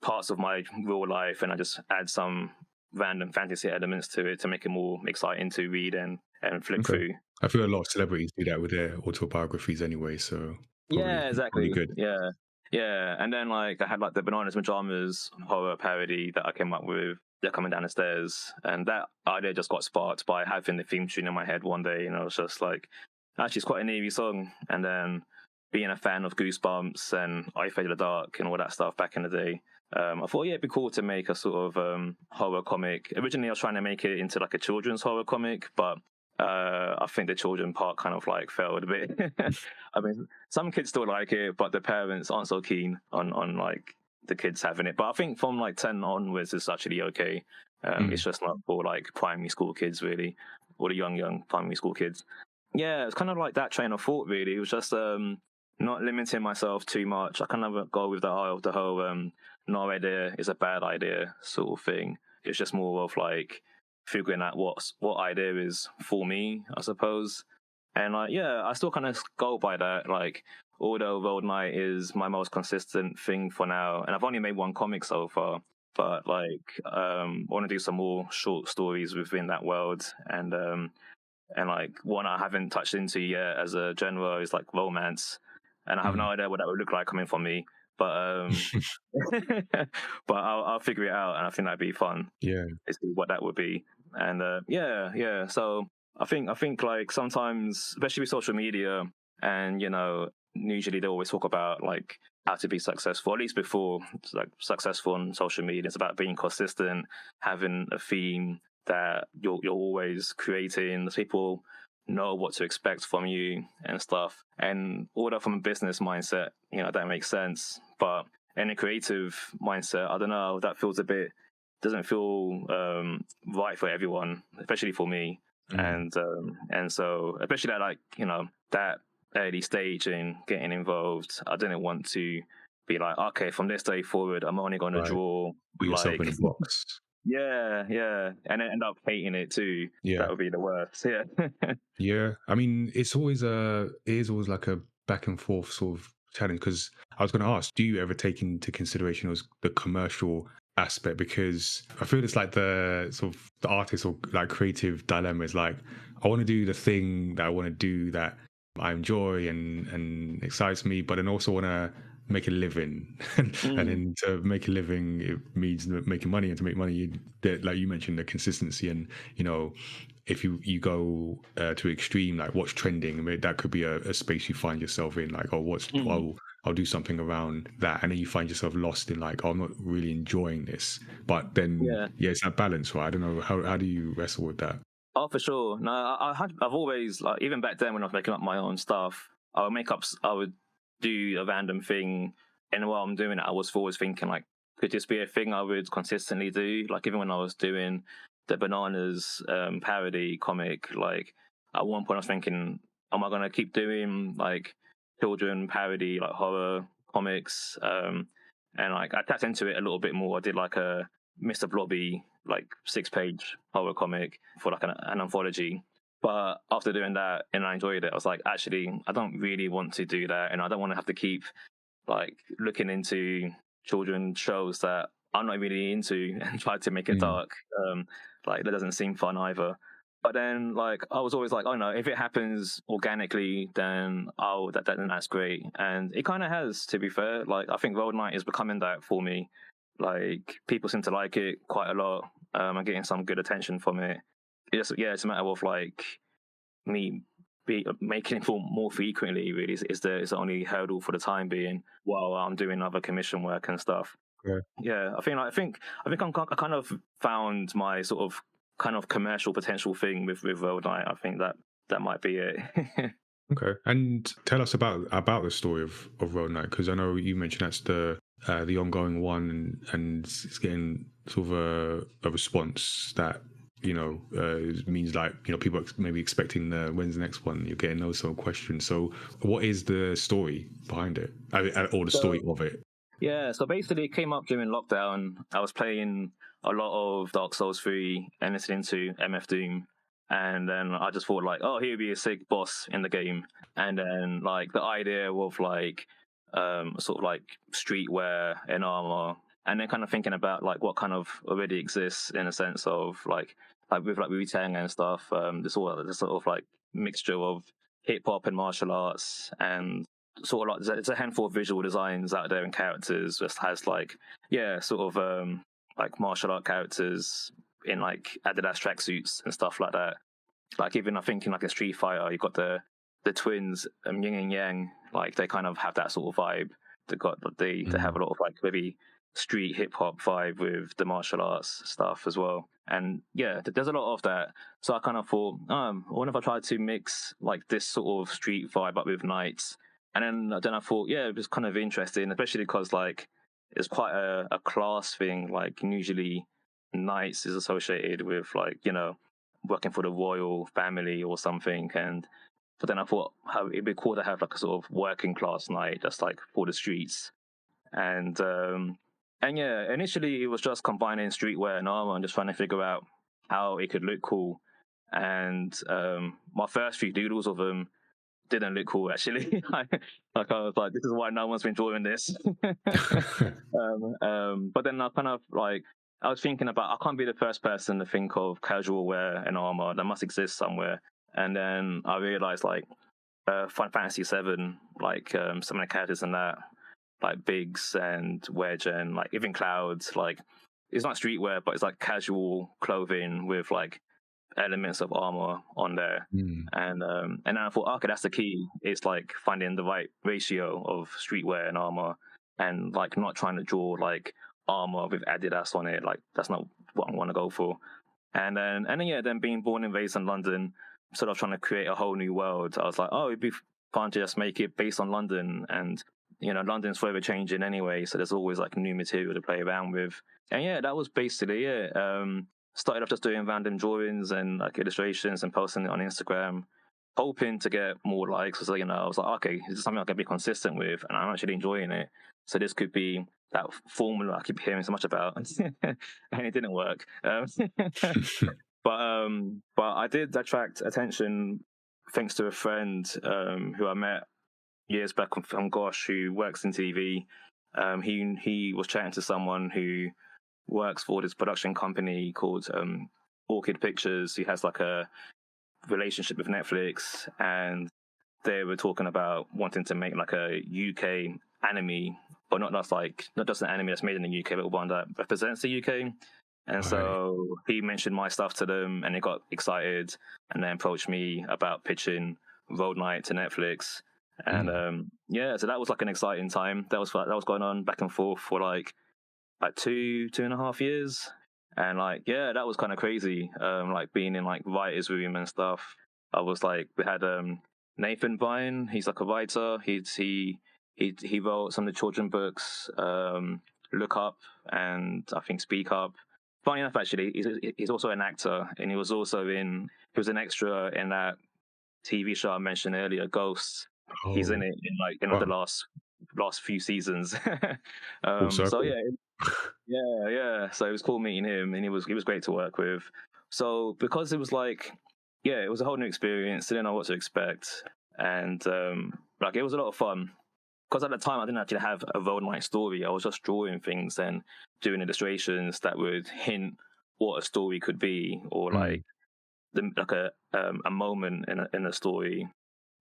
parts of my real life, and I just add some random fantasy elements to it to make it more exciting to read and flick Okay. through. I feel a lot of celebrities do that with their autobiographies anyway, so Yeah, probably exactly. good. Yeah. Yeah. And then like I had like the Bananas Pajamas horror parody that I came up with. They're coming down the stairs. And that idea just got sparked by having the theme tune in my head one day, and I was just like, actually it's quite an eerie song. And then being a fan of Goosebumps and I Fade in the Dark and all that stuff back in the day. I thought, yeah, it'd be cool to make a sort of horror comic. Originally, I was trying to make it into like a children's horror comic, but I think the children part kind of like failed a bit. I mean, some kids still like it, but the parents aren't so keen on like the kids having it. But I think from like 10 onwards, it's actually okay. It's just not for like primary school kids really, or the young primary school kids. Yeah, it's kind of like that train of thought really. It was just not limiting myself too much. I kind of go with the whole no idea is a bad idea sort of thing. It's just more of like figuring out what idea is for me, I suppose. And like, yeah, I still kind of go by that. Like, although Road Night is my most consistent thing for now, and I've only made one comic so far, but like, I want to do some more short stories within that world. And like one I haven't touched into yet as a genre is like romance, and I have no idea what that would look like coming from me. But but I'll figure it out, and I think that'd be fun. Yeah. To see what that would be. And yeah. So I think like sometimes, especially with social media, and usually they always talk about like how to be successful. At least before, it's like successful on social media, it's about being consistent, having a theme that you're always creating. People know what to expect from you and stuff. And all that from a business mindset, that makes sense. But in a creative mindset, I don't know, that feels a bit doesn't feel right for everyone, especially for me. And so especially at like that early stage in getting involved, I didn't want to be like, okay, from this day forward, I'm only going to Right. draw Put yourself in like a box. yeah, and then end up hating it too. Yeah. That would be the worst. Yeah. Yeah. I mean, it is always like a back and forth sort of challenge, because I was going to ask, do you ever take into consideration the commercial aspect? Because I feel it's like the sort of the artist or like creative dilemma is like, I want to do the thing that I want to do that I enjoy and excites me, but then also want to make a living. And then to make a living, it means making money, and to make money, like you mentioned, the consistency. And if you go to extreme, like what's trending, I mean, that could be a space you find yourself in, like, I'll do something around that, and then you find yourself lost in like, I'm not really enjoying this. But then yeah, it's that balance, right? I don't know, how do you wrestle with that? Oh, for sure. No, I've always, like, even back then when I was making up my own stuff, I would do a random thing, and while I'm doing it, I was always thinking like, could this be a thing I would consistently do? Like even when I was doing the Bananas parody comic, like at one point I was thinking, am I gonna keep doing like children parody like horror comics? and like I tapped into it a little bit more. I did like a Mr. Blobby like 6-page horror comic for like an anthology. But after doing that and I enjoyed it, I was like, actually, I don't really want to do that, and I don't want to have to keep like looking into children's shows that I'm not really into and try to make it dark. Like that doesn't seem fun either. But then, like, I was always like, oh no, if it happens organically, then that's great. And it kind of has, to be fair. Like, I think Road Knight is becoming that for me. Like, people seem to like it quite a lot. I'm getting some good attention from it. It's a matter of like me making it more frequently. Really, is the only hurdle for the time being while I'm doing other commission work and stuff. Yeah, I think I kind of found my sort of kind of commercial potential thing with Road Knight. I think that might be it. Okay, and tell us about the story of Road Knight, because I know you mentioned that's the ongoing one, and it's getting sort of a response that means like people maybe expecting when's the next one. You're getting those sort of questions. So what is the story behind it, or the story of it? Yeah, so basically it came up during lockdown. I was playing a lot of Dark Souls 3 and listening to MF Doom. And then I just thought like, oh, he'd be a sick boss in the game. And then like the idea of like sort of like streetwear and armor, and then kind of thinking about like what kind of already exists in a sense of like with like Wu-Tang and stuff. This sort of like mixture of hip hop and martial arts, and sort of like there's a handful of visual designs out there and characters just has like sort of like martial art characters in like Adidas tracksuits and stuff like that. Like even I think in like a Street Fighter, you got the twins Yin and Yang, like they kind of have that sort of vibe. They have a lot of like maybe street hip hop vibe with the martial arts stuff as well. And yeah, there's a lot of that. So I kind of thought, what if I tried to mix like this sort of street vibe up with knights? And then I thought, yeah, it was kind of interesting, especially because like it's quite a class thing. Like usually knights is associated with like working for the royal family or something. But then I thought how it'd be cool to have like a sort of working class knight just like for the streets. And yeah, initially it was just combining streetwear and armor and just trying to figure out how it could look cool. And my first few doodles of them didn't look cool actually. Like I was like, this is why no one's been drawing this. But then I kind of like I was thinking about I can't be the first person to think of casual wear and armor that must exist somewhere. And then I realized like Final Fantasy VII, like some of the characters in that, like Biggs and Wedge and like even Cloud, like it's not streetwear, but it's like casual clothing with like elements of armor on there. And then I thought, okay, that's the key. It's like finding the right ratio of streetwear and armor, and like not trying to draw like armor with Adidas on it. Like that's not what I want to go for. And then being born and raised in London, sort of trying to create a whole new world. I was like, oh, it'd be fun to just make it based on London, and London's forever changing anyway, so there's always like new material to play around with. And yeah, that was basically it. Started off just doing random drawings and like illustrations and posting it on Instagram, hoping to get more likes. So I was like, okay, this is something I can be consistent with, and I'm actually enjoying it. So this could be that formula I keep hearing so much about, and it didn't work. But I did attract attention thanks to a friend who I met years back from Gosh, who works in TV. He was chatting to someone who works for this production company called Orchid Pictures. He has like a relationship with Netflix, and they were talking about wanting to make like a UK anime, but not just an anime that's made in the UK, but one that represents the UK. And so he mentioned my stuff to them, and they got excited, and then approached me about pitching Road Knight to Netflix. And so that was like an exciting time. That was going on back and forth for like 2.5 years, and like that was kind of crazy. Like being in like writers' room and stuff. I was like, we had Nathan Vine. He's like a writer. He wrote some of the children books, Look Up and I think Speak Up. Funny enough, actually, he's also an actor, and he was an extra in that TV show I mentioned earlier, Ghosts. He's in it in the last last few seasons. Full So circle. yeah. So it was cool meeting him, and he was great to work with. So because it was like, yeah, it was a whole new experience. Didn't know what to expect, and like it was a lot of fun. Because at the time I didn't actually have a Road Knight story. I was just drawing things and doing illustrations that would hint what a story could be, or like like a moment in a story.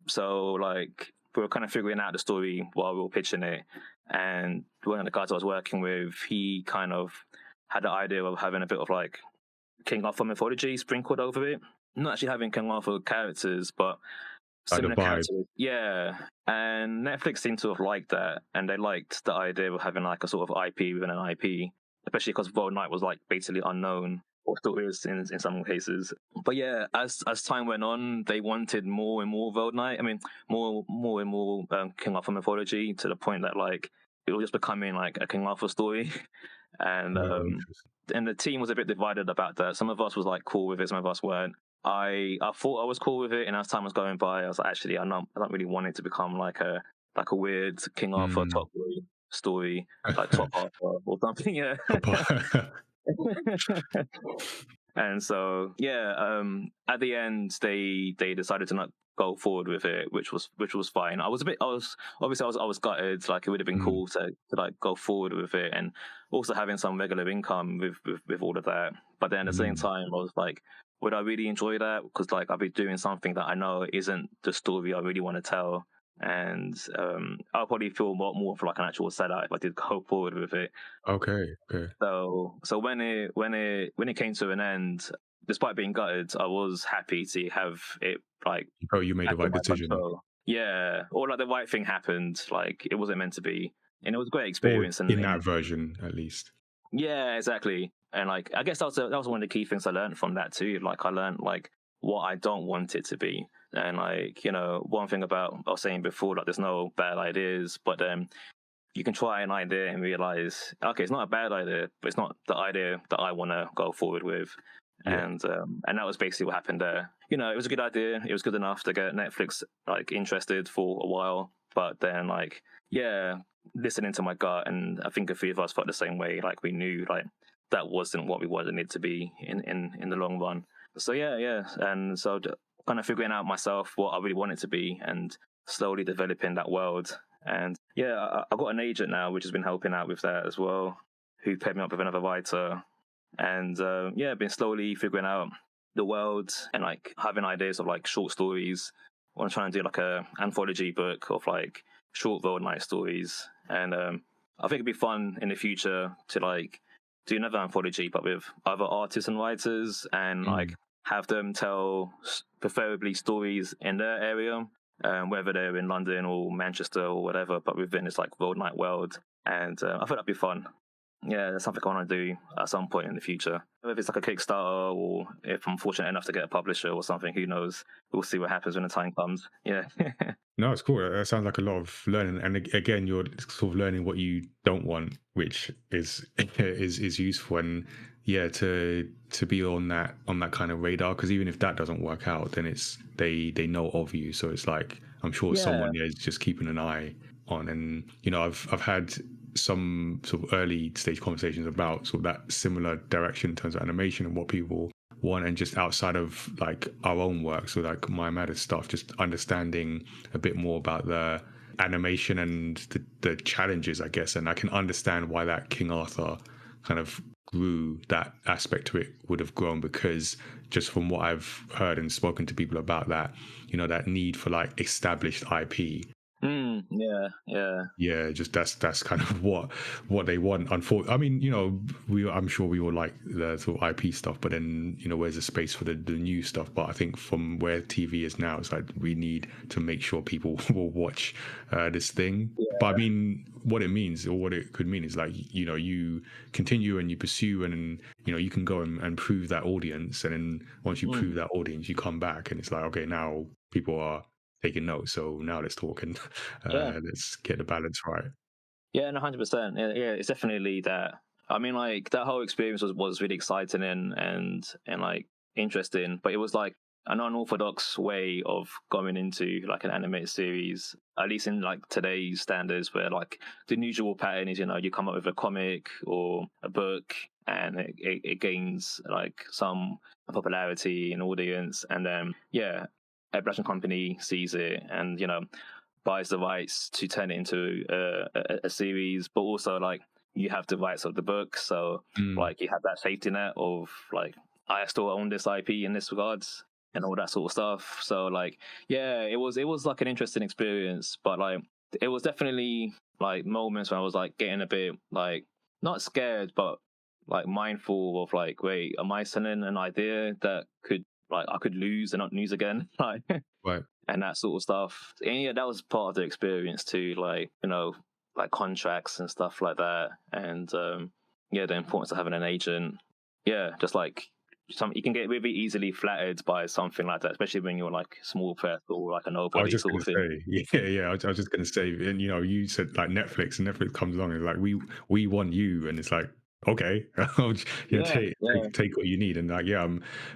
So like we were kind of figuring out the story while we were pitching it, and one of the guys I was working with, he kind of had the idea of having a bit of like King Arthur mythology sprinkled over it. Not actually having King Arthur characters, but Like the similar vibe. characters. Yeah. And Netflix seemed to have liked that, and they liked the idea of having like a sort of IP within an IP, especially because Road Knight was like basically unknown, or still is in some cases. But yeah, as time went on, they wanted more and more Road Knight. I mean, more and more King Arthur mythology, to the point that like it was just becoming like a King Arthur story. and Oh, um interesting. and the team was a bit divided about that. Some of us was like cool with it, some of us weren't. I thought I was cool with it, and as time was going by, I was like, actually, I don't really want it to become like a weird King Arthur Mm. top boy story, like Top Arthur or something. Yeah. And so yeah, at the end they decided to not go forward with it, which was fine. I was obviously I was gutted. Like it would have been Mm. cool to like go forward with it, and also having some regular income with all of that. But then at the same Mm. time, I was like, would I really enjoy that? Because like I'll be doing something that I know isn't the story I really want to tell. And I'll probably feel more for like an actual seller if I did go forward with it. Okay. Okay. So when it came to an end, despite being gutted, I was happy to have it like Oh, you made the back in right my decision, control. Yeah, or like the right thing happened. Like it wasn't meant to be, and it was a great or experience. in And that version at least. yeah, exactly. And like I guess that was one of the key things I learned from that too. Like I learned like what I don't want it to be. And like, one thing about I was saying before, like there's no bad ideas, but you can try an idea and realize, okay, it's not a bad idea, but it's not the idea that I want to go forward with. Yeah. And that was basically what happened there. It was a good idea. It was good enough to get Netflix like interested for a while, but then like, yeah, listening to my gut, and I think a few of us felt the same way. Like we knew like that wasn't what we wanted it to be in the long run. So yeah, and so kind of figuring out myself what I really want it to be, and slowly developing that world. And yeah, I've got an agent now, which has been helping out with that as well, who paired me up with another writer. And yeah, been slowly figuring out the world and like having ideas of like short stories. I want to try and do like a anthology book of like short Road Knight stories. And I think it'd be fun in the future to like do another anthology, but with other artists and writers, and like Mm. have them tell preferably stories in their area, whether they're in London or Manchester or whatever, but within this like Road Knight world. And I think that'd be fun. Yeah, that's something I want to do at some point in the future. Whether it's like a Kickstarter, or if I'm fortunate enough to get a publisher or something, who knows? We'll see what happens when the time comes. Yeah. No, it's cool. That sounds like a lot of learning, and again, you're sort of learning what you don't want, which is is useful. And yeah, to be on that kind of radar, because even if that doesn't work out, then it's they know of you, so it's like I'm sure Yeah. someone is just keeping an eye on. And I've had some sort of early stage conversations about sort of that similar direction in terms of animation and what people want, and just outside of like our own work, so like my matter stuff, just understanding a bit more about the animation and the challenges, I guess. And I can understand why that King Arthur kind of grew, that aspect to it would have grown, because just from what I've heard and spoken to people about that, that need for like established IP. Yeah. Just that's kind of what they want. Unfortunately, I mean, I'm sure we all like the sort of IP stuff, but then where's the space for the new stuff? But I think from where TV is now, it's like we need to make sure people will watch this thing. But I mean, what it means, or what it could mean, is like you continue and you pursue, and you can go and prove that audience, and then once you prove that audience, you come back, and it's like, okay, now people are taking notes. So now let's talk, and Yeah. let's get the balance right. Yeah, no, 100%. Yeah, it's definitely that. I mean, like that whole experience was really exciting and like interesting, but it was like an unorthodox way of going into like an animated series, at least in like today's standards, where like the usual pattern is, you come up with a comic or a book and it gains like some popularity and audience, and then a production company sees it and buys the rights to turn it into a series, but also like you have the rights of the book, so like you have that safety net of like I still own this IP in this regards and all that sort of stuff. So like it was like an interesting experience, but like it was definitely like moments when I was like getting a bit like not scared but like mindful of like, wait, am I selling an idea that could like I could lose and not lose again? Like Right. and that sort of stuff. And that was part of the experience too, like like contracts and stuff like that, and the importance of having an agent. Just like you can get really easily flattered by something like that, especially when you're like small press or like a I was nobody just sort going of to thing. say, yeah. I was just going to say, and you said like Netflix, and Netflix comes along and like we want you, and it's like okay, Yeah, take what you need, and like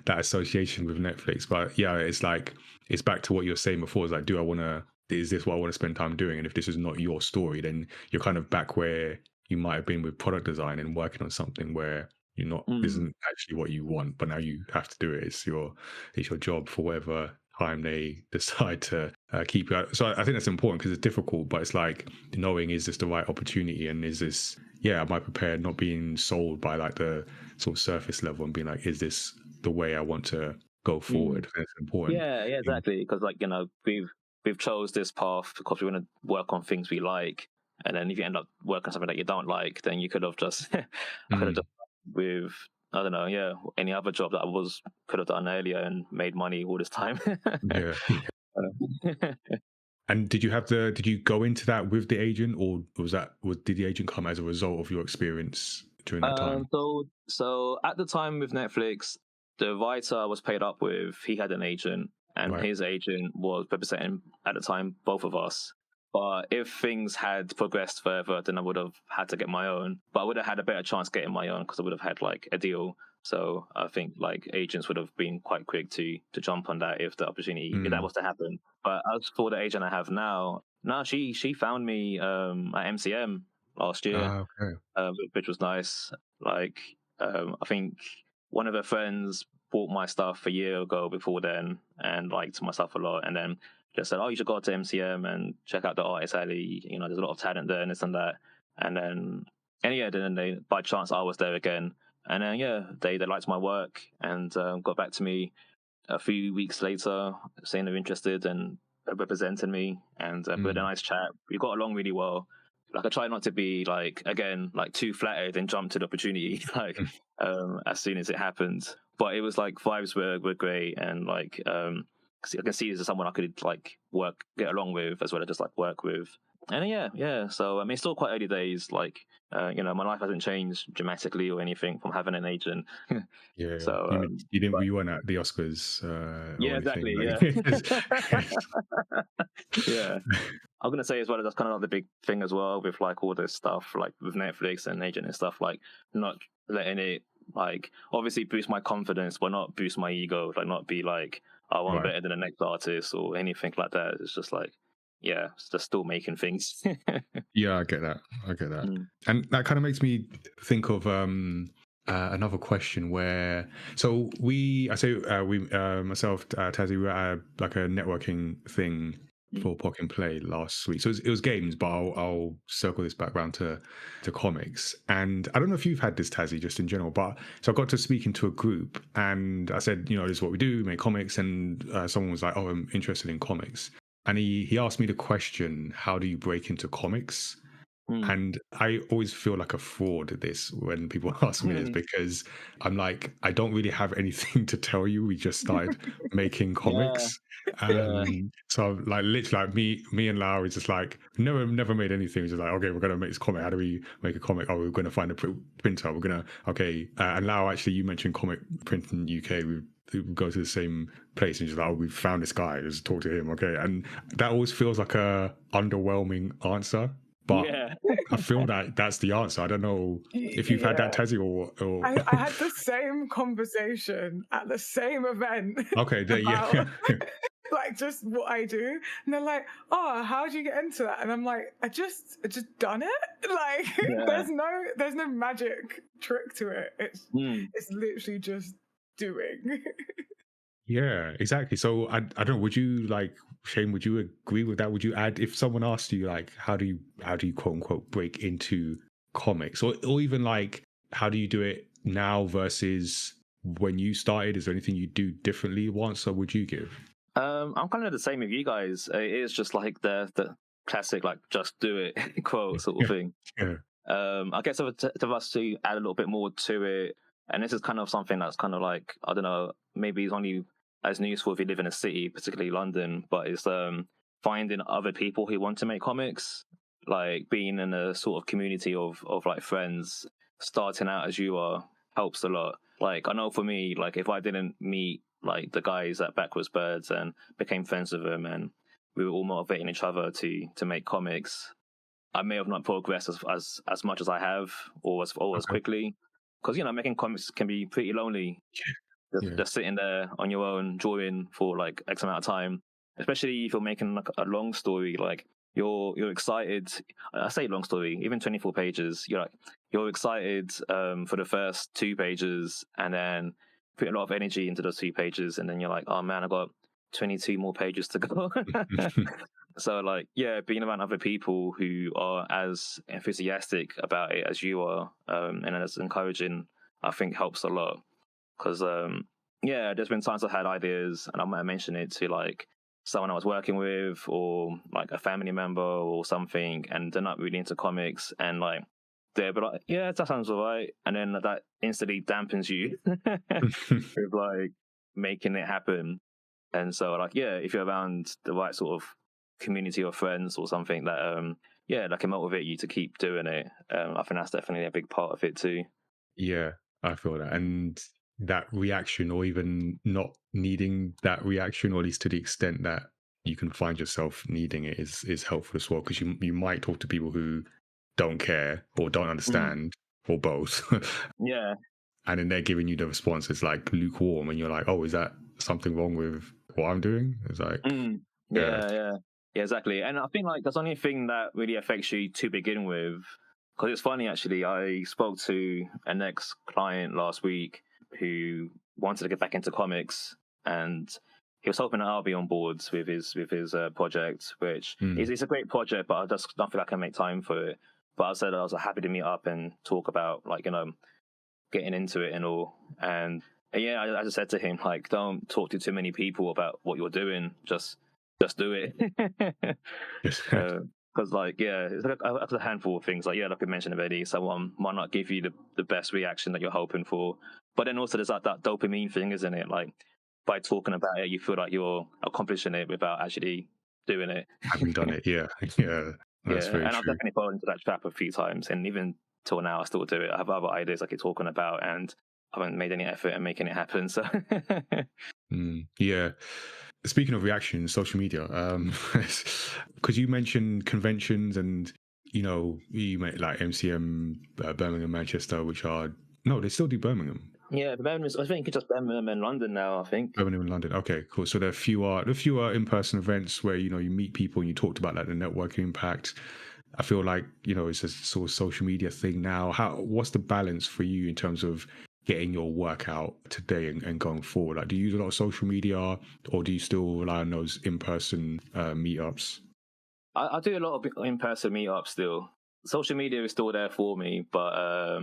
that association with Netflix, but it's like it's back to what you were saying before. It's like, is this what I want to spend time doing? And if this is not your story, then you're kind of back where you might have been with product design and working on something where you're not, this isn't actually what you want, but now you have to do it. It's your job for whatever time they decide to keep you out. So I think that's important because it's difficult, but it's like knowing, is this the right opportunity, and is this, am I prepared, not being sold by like the sort of surface level and being like, is this the way I want to go forward? That's important. Yeah, exactly. Because like we've chose this path because we want to work on things we like, and then if you end up working on something that you don't like, then you could have just I could have just with I don't know, any other job that I could have done earlier and made money all this time. Yeah. And did you go into that with the agent, or did the agent come as a result of your experience during that time? So at the time with Netflix, the writer I was paid up with, he had an agent, and Right. his agent was representing at the time both of us. But if things had progressed further, then I would have had to get my own. But I would have had a better chance getting my own because I would have had like a deal. So I think like agents would have been quite quick to jump on that if the opportunity if that was to happen. But as for the agent I have now, she found me at MCM last year, Okay. which was nice. Like I think one of her friends bought my stuff a year ago before then and liked my stuff a lot, and then just said, "Oh, you should go to MCM and check out the artist alley. There's a lot of talent there and this and that." And then then they, by chance I was there again, and then they liked my work and got back to me a few weeks later saying they're interested and representing me, and we had a nice chat. We got along really well. Like I try not to be like, again, like too flattered and jump to the opportunity like as soon as it happened. But it was like vibes were great, and like I can see this as someone I could like get along with as well as just like work with. And so I mean, it's still quite early days. Like my life hasn't changed dramatically or anything from having an agent. Yeah. So You weren't at the Oscars or anything. exactly. Yeah. I'm gonna say as well, that's kind of like the big thing as well with like all this stuff, like with Netflix and agent and stuff, like not letting it like obviously boost my confidence, but not boost my ego, like not be like, oh, I'm better than the next artist or anything like that. It's just like, it's just still making things. Yeah, I get that. And that kind of makes me think of another question where, so myself, Tazziii, we were at like a networking thing for Pock and Play last week. So it was games, but I'll circle this back around to comics. And I don't know if you've had this, Tazziii, just in general, but so I got to speaking to a group and I said, this is what we do, we make comics. And someone was like, oh, I'm interested in comics. And he asked me the question, how do you break into comics? And I always feel like a fraud at this when people ask me this, because I'm like, I don't really have anything to tell you. We just started making comics. So like literally like me and Lau is just like, never made anything. We're just like, okay, we're going to make this comic. How do we make a comic? Oh, we're going to find a printer. We're going to, and Lau, actually, you mentioned comic print in the UK. We go to the same place and just like, oh, we found this guy, just talk to him. Okay. And that always feels like a underwhelming answer. but Yeah. I feel that that's the answer. I don't know if you've had that, Yeah. Tazzy, or I had the same conversation at the same event okay, there, about yeah. like just what I do, and they're like, "Oh, how would you get into that?" And I'm like, I just done it. Like, Yeah. there's no magic trick to it. It's literally just doing. Yeah, exactly. So I don't know, would you like, Shane, would you agree with that? Would you add, if someone asked you like how do you quote unquote break into comics, or even like how do you do it now versus when you started? Is there anything you do differently? What answer would you give? I'm kind of the same with you guys. It is just like the classic like just do it quote sort of thing. Yeah. I guess to us to add a little bit more to it, and this is kind of something that's kind of like, I don't know, maybe it's only as useful if you live in a city, particularly London, but it's finding other people who want to make comics, like being in a sort of community of like friends, starting out as you are helps a lot. Like I know for me, like if I didn't meet like the guys at Backwards Birds and became friends with them, and we were all motivating each other to make comics, I may have not progressed as much as I have, or as Okay. quickly, because making comics can be pretty lonely. Yeah. Just sitting there on your own drawing for like X amount of time, especially if you're making like a long story. Like you're excited. I say long story, even 24 pages. You're excited for the first 2 pages, and then put a lot of energy into those 2 pages, and then you're like, oh man, I got 22 more pages to go. So like, yeah, being around other people who are as enthusiastic about it as you are, and as encouraging, I think helps a lot. Because yeah, there's been times I've had ideas and I might mention it to like someone I was working with, or like a family member or something, and they're not really into comics, and like they'll be like, yeah, that sounds alright, and then that instantly dampens you with like making it happen. And so like, yeah, if you're around the right sort of community or friends or something that yeah, that can motivate you to keep doing it, I think that's definitely a big part of it too. Yeah, I feel that. And that reaction, or even not needing that reaction, or at least to the extent that you can find yourself needing it, is helpful as well. Because you might talk to people who don't care or don't understand, or both. Yeah. And then they're giving you the response, it's like lukewarm, and you're like, oh, is that something wrong with what I'm doing? It's like, yeah. Yeah, exactly. And I think like that's the only thing that really affects you to begin with. Because it's funny, actually, I spoke to an ex-client last week who wanted to get back into comics, and he was hoping that I'll be on board with his project, which is a great project, but I just don't feel like I can make time for it. But I said I was happy to meet up and talk about like getting into it and all. And yeah, I just said to him, like, don't talk to too many people about what you're doing. Just do it. Yes. Because like, yeah, it's like a handful of things. Like, yeah, like I mentioned already, someone might not give you the best reaction that you're hoping for. But then also there's like that dopamine thing, isn't it? Like by talking about it, you feel like you're accomplishing it without actually doing it. Having done it, yeah. Yeah, that's Yeah, very and I've true. definitely fallen into that trap a few times, and even till now, I still do it. I have other ideas I keep talking about, and I haven't made any effort in making it happen. So, Yeah. Speaking of reactions, social media, because you mentioned conventions, and you met like MCM, Birmingham, Manchester, which are, no, they still do Birmingham. yeah, Birmingham. I think it's just Birmingham and London now. I think. Birmingham and London. Okay, cool. So there are fewer in-person events where you meet people and you talked about like the networking impact. I feel like it's a sort of social media thing now. What's the balance for you in terms of getting your work out today and going forward? Like, do you use a lot of social media, or do you still rely on those in-person meetups? I do a lot of in-person meetups still. Social media is still there for me, but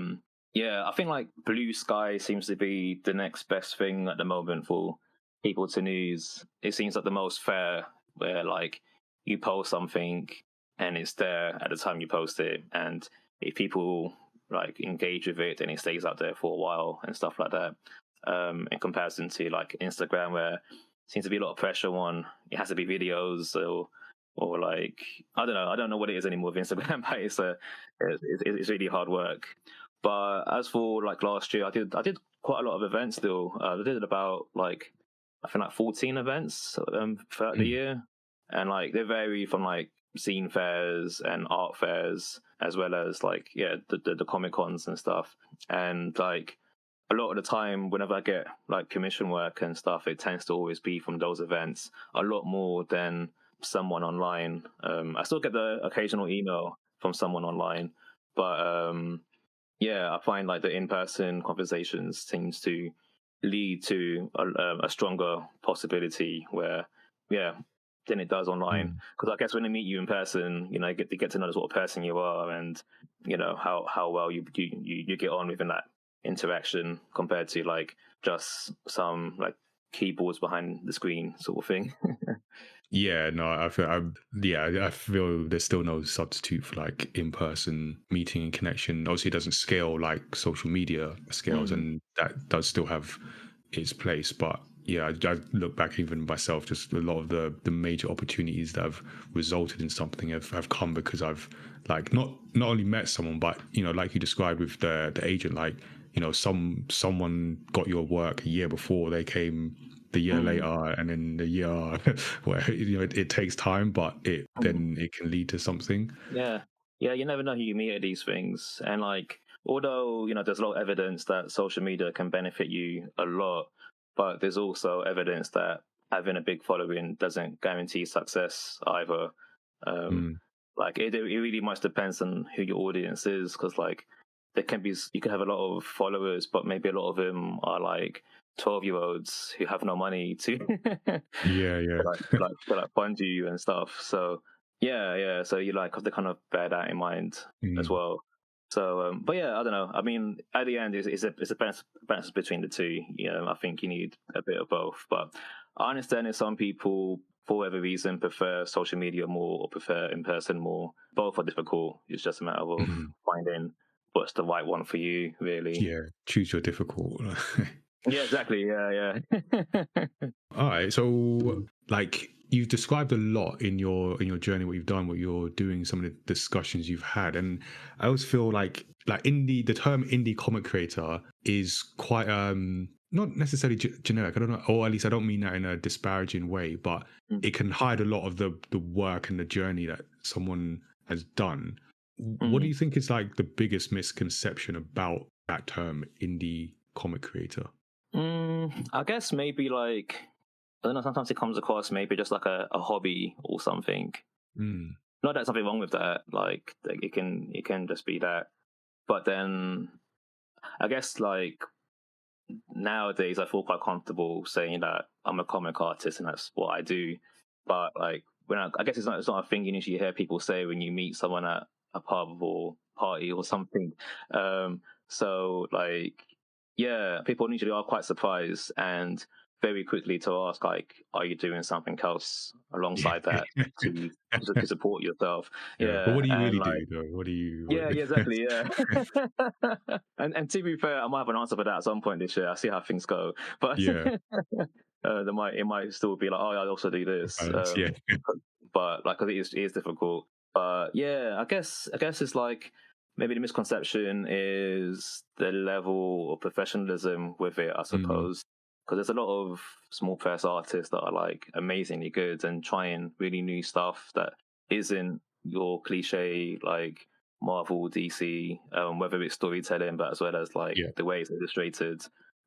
yeah, I think like Blue Sky seems to be the next best thing at the moment for people to news. It seems like the most fair, where like you post something and it's there at the time you post it, and if people like engage with it, then it stays out there for a while and stuff like that. In comparison to like Instagram, where it seems to be a lot of pressure on it has to be videos or like I don't know what it is anymore with Instagram, but it's really hard work. But as for like last year, I did quite a lot of events still. I did about like I think like 14 events throughout the year, and like they vary from like scene fairs and art fairs, as well as like the comic cons and stuff. And like a lot of the time, whenever I get like commission work and stuff, it tends to always be from those events, a lot more than someone online. I still get the occasional email from someone online, but I find like the in-person conversations seems to lead to a stronger possibility where, than it does online. Because I guess when they meet you in person, you know, you get to know the sort of person you are, and you know how well you get on within that interaction compared to like just some like keyboards behind the screen sort of thing. Yeah, no, I feel there's still no substitute for like in-person meeting and connection. Obviously, it doesn't scale like social media scales, and that does still have its place. But yeah, I look back even myself, just a lot of the major opportunities that have resulted in something have come because I've like not only met someone, but you know, like you described with the agent, like you know, someone got your work a year before they came the year later, and then the year where you know it takes time, but then it can lead to something. Yeah, you never know who you meet at these things, and like although you know there's a lot of evidence that social media can benefit you a lot, but there's also evidence that having a big following doesn't guarantee success either. Like it really much depends on who your audience is, because like you can have a lot of followers, but maybe a lot of them are like 12-year-olds who have no money to Yeah, to like fund you and stuff. So so you like have to kind of bear that in mind as well. So but yeah, I don't know, I mean at the end it's a balance between the two. You know, I think you need a bit of both, but I understand if some people for whatever reason prefer social media more or prefer in person more. Both are difficult. It's just a matter of finding what's the right one for you, really. yeah, choose your difficult. Yeah, exactly. Yeah. All right, so like you've described a lot in your journey, what you've done, what you're doing, some of the discussions you've had, and I always feel like the term indie comic creator is quite not necessarily generic. I don't know, or at least I don't mean that in a disparaging way, but it can hide a lot of the work and the journey that someone has done. What do you think is like the biggest misconception about that term, indie comic creator? I guess maybe like I don't know. Sometimes it comes across maybe just like a hobby or something. Not that there's something wrong with that. Like it can just be that. But then I guess like nowadays I feel quite comfortable saying that I'm a comic artist and that's what I do. But like when I guess it's not a thing you usually hear people say when you meet someone at a pub or party or something. So like people usually are quite surprised and very quickly to ask like, are you doing something else alongside that to support yourself? Yeah, but what do you And really like do though? What do you? exactly. Yeah. and to be fair, I might have an answer for that at some point this year. I'll see how things go. But Yeah, it might still be like, oh, I also do this. yeah. But like, 'cause it is difficult. But yeah, I guess it's like maybe the misconception is the level of professionalism with it, I suppose. Because there's a lot of small press artists that are like amazingly good and trying really new stuff that isn't your cliche like Marvel, DC, whether it's storytelling, but as well as like the way it's illustrated,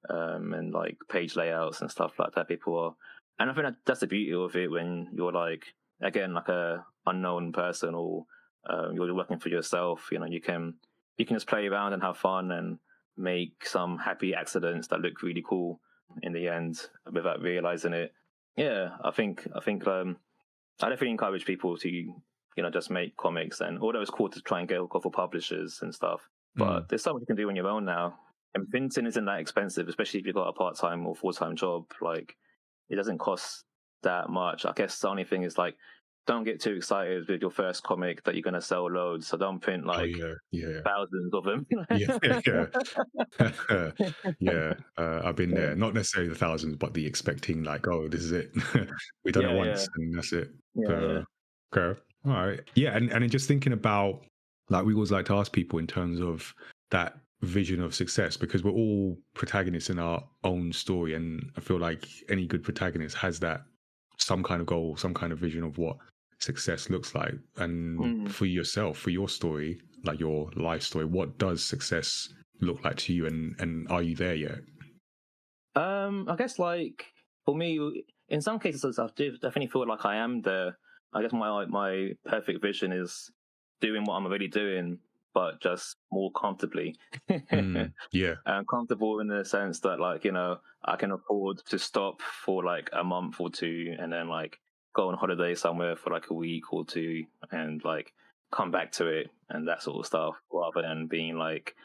and like page layouts and stuff like that. People are, and I think that's the beauty of it when you're like again like a unknown person or you're working for yourself. You know, you can just play around and have fun and make some happy accidents that look really cool in the end without realizing it. Yeah, I think I definitely encourage people to just make comics, and although it's cool to try and go for publishers and stuff, but there's so much you can do on your own now. And printing isn't that expensive, especially if you've got a part-time or full-time job. Like, it doesn't cost that much. I guess the only thing is like, don't get too excited with your first comic that you're going to sell loads. So don't print like thousands of them. I've been there. Not necessarily the thousands, but the expecting like, oh, this is it. We done it once and that's it. Okay. All right. Yeah. And then just thinking about, like, we always like to ask people in terms of that vision of success, because we're all protagonists in our own story. And I feel like any good protagonist has that some kind of goal, some kind of vision of what success looks like. And Mm. for yourself, for your story, like your life story, what does success look like to you, and are you there yet? I guess like for me, in some cases, I do definitely feel like I am there. I guess my perfect vision is doing what I'm already doing, but just more comfortably. Yeah. And comfortable in the sense that, like, you know, I can afford to stop for like a month or two, and then like go on holiday somewhere for like a week or two, and like come back to it and that sort of stuff, rather than being like,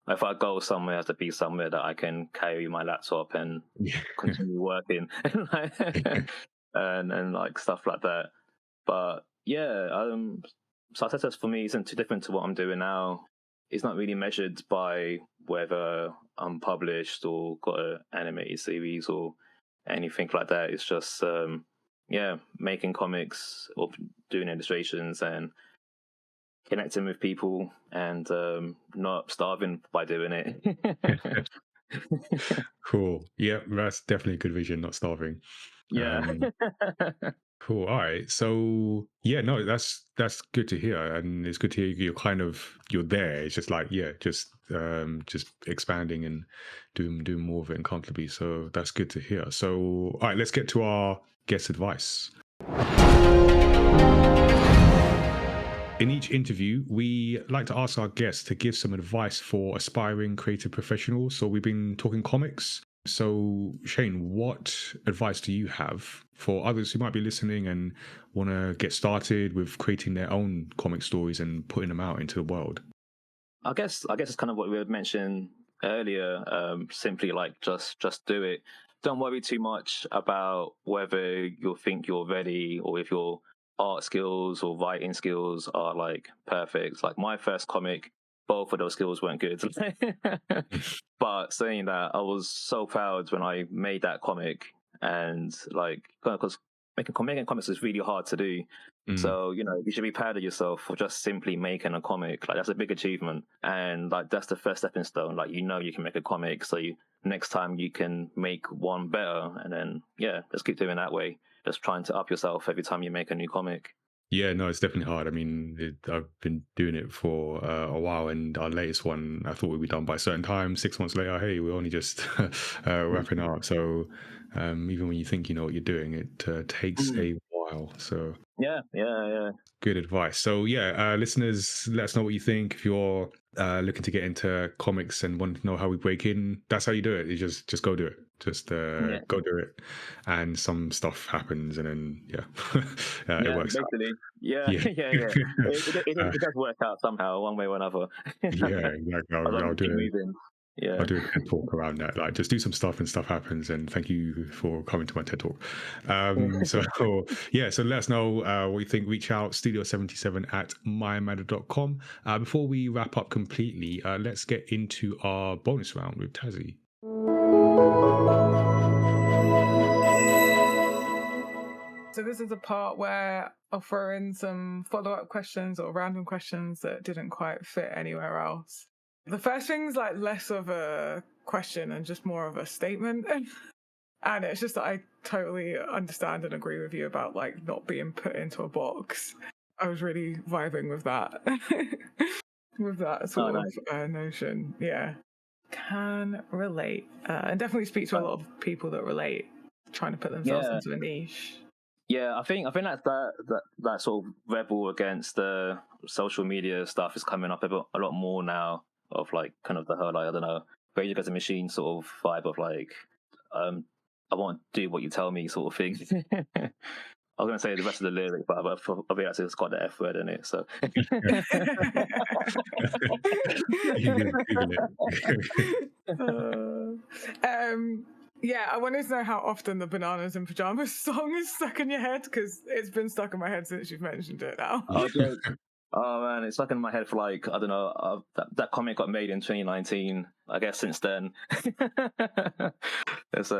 if I go somewhere, it has to be somewhere that I can carry my laptop and Yeah. continue working and and like stuff like that. But yeah, success for me isn't too different to what I'm doing now. It's not really measured by whether I'm published or got an animated series or anything like that. It's just yeah, making comics or doing illustrations and connecting with people and not starving by doing it. Cool. Yeah, that's definitely a good vision, not starving. Yeah. Um, cool. All right. So yeah, no, that's good to hear, and it's good to hear you're there. It's just like, yeah, just expanding and doing more of it and comfortably. So that's good to hear. So all right, let's get to our guest advice. In each interview, we like to ask our guests to give some advice for aspiring creative professionals. So we've been talking comics. So Shane, what advice do you have for others who might be listening and want to get started with creating their own comic stories and putting them out into the world? I guess it's kind of what we had mentioned earlier. Simply like just do it. Don't worry too much about whether you think you're ready or if your art skills or writing skills are like perfect. Like my first comic, both of those skills weren't good. But saying that, I was so proud when I made that comic, and like because making comics is really hard to do. Mm. So, you know, you should be proud of yourself for just simply making a comic. Like, that's a big achievement. And, like, that's the first stepping stone. Like, you know, you can make a comic. So, next time you can make one better. And then, yeah, just keep doing that way. Just trying to up yourself every time you make a new comic. Yeah, no, it's definitely hard. I mean, I've been doing it for a while, and our latest one, I thought we'd be done by a certain time. 6 months later, hey, we're only just wrapping up. So even when you think you know what you're doing, it takes Mm. a while. So Yeah. good advice. So yeah, listeners, let us know what you think. If you're looking to get into comics and want to know how we break in, that's how you do it. You just go do it. Just Yeah. go do it, and some stuff happens, and then it Yeah, works out. basically. Yeah, Yeah. yeah. Uh, It does work out somehow, one way or another. yeah, exactly. As long as I'll you keep do it. moving. I'll Yeah. do a TED talk around that. Like, just do some stuff and stuff happens. And thank you for coming to my TED talk. So, yeah, so let us know what you think. Reach out, studio77 at mymatter.com. Before we wrap up completely, let's get into our bonus round with Tazziii. So this is the part where I'll throw in some follow-up questions or random questions that didn't quite fit anywhere else. The first thing's like less of a question and just more of a statement. And it's just that I totally understand and agree with you about like not being put into a box. I was really vibing with that. With that sort Nice. of notion. Yeah. Can relate. And definitely speak to a lot of people that relate, trying to put themselves Yeah. into a niche. Yeah, I think that's that sort of rebel against the social media stuff is coming up a lot more now, of like kind of the whole, like, I don't know, Rage Against the Machine sort of vibe of like, I won't do what you tell me sort of thing. I was going to say the rest of the lyric, but I realized it's got the F word in it, so. You can Google it. Yeah, I wanted to know how often the Bananas in Pajamas song is stuck in your head, because it's been stuck in my head since you've mentioned it now. Oh man, it's stuck in my head for like, I don't know, that comic got made in 2019. I guess since then. It's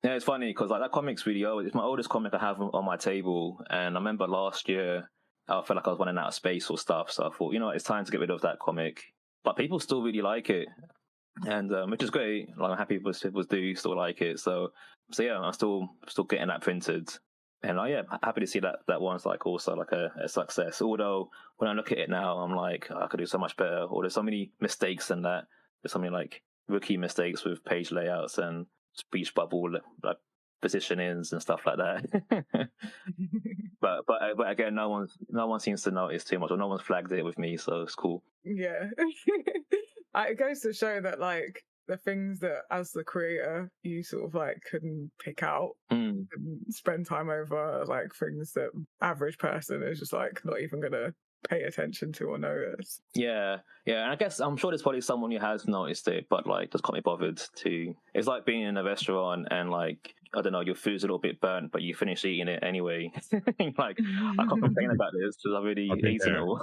yeah, it's funny because like that comic's really old. It's my oldest comic I have on my table, and I remember last year I felt like I was running out of space or stuff, so I thought, you know, it's time to get rid of that comic. But people still really like it, and which is great. Like, I'm happy people do still like it. So yeah, I'm still getting that printed. And yeah, happy to see that one's like also like a success. Although when I look at it now, I'm like, I could do so much better. Or there's so many mistakes in that. There's so many like rookie mistakes with page layouts and speech bubble like positionings and stuff like that. but again, no one seems to notice too much, or no one's flagged it with me, so it's cool. Yeah. It goes to show that like the things that as the creator you sort of like couldn't pick out and spend time over, like things that average person is just like not even gonna pay attention to or notice. Yeah, and I guess I'm sure there's probably someone who has noticed it, but like just can't be bothered to. It's like being in a restaurant and like, I don't know, your food's a little bit burnt, but you finish eating it anyway. Like, I can't complain about this because I've already eaten it all.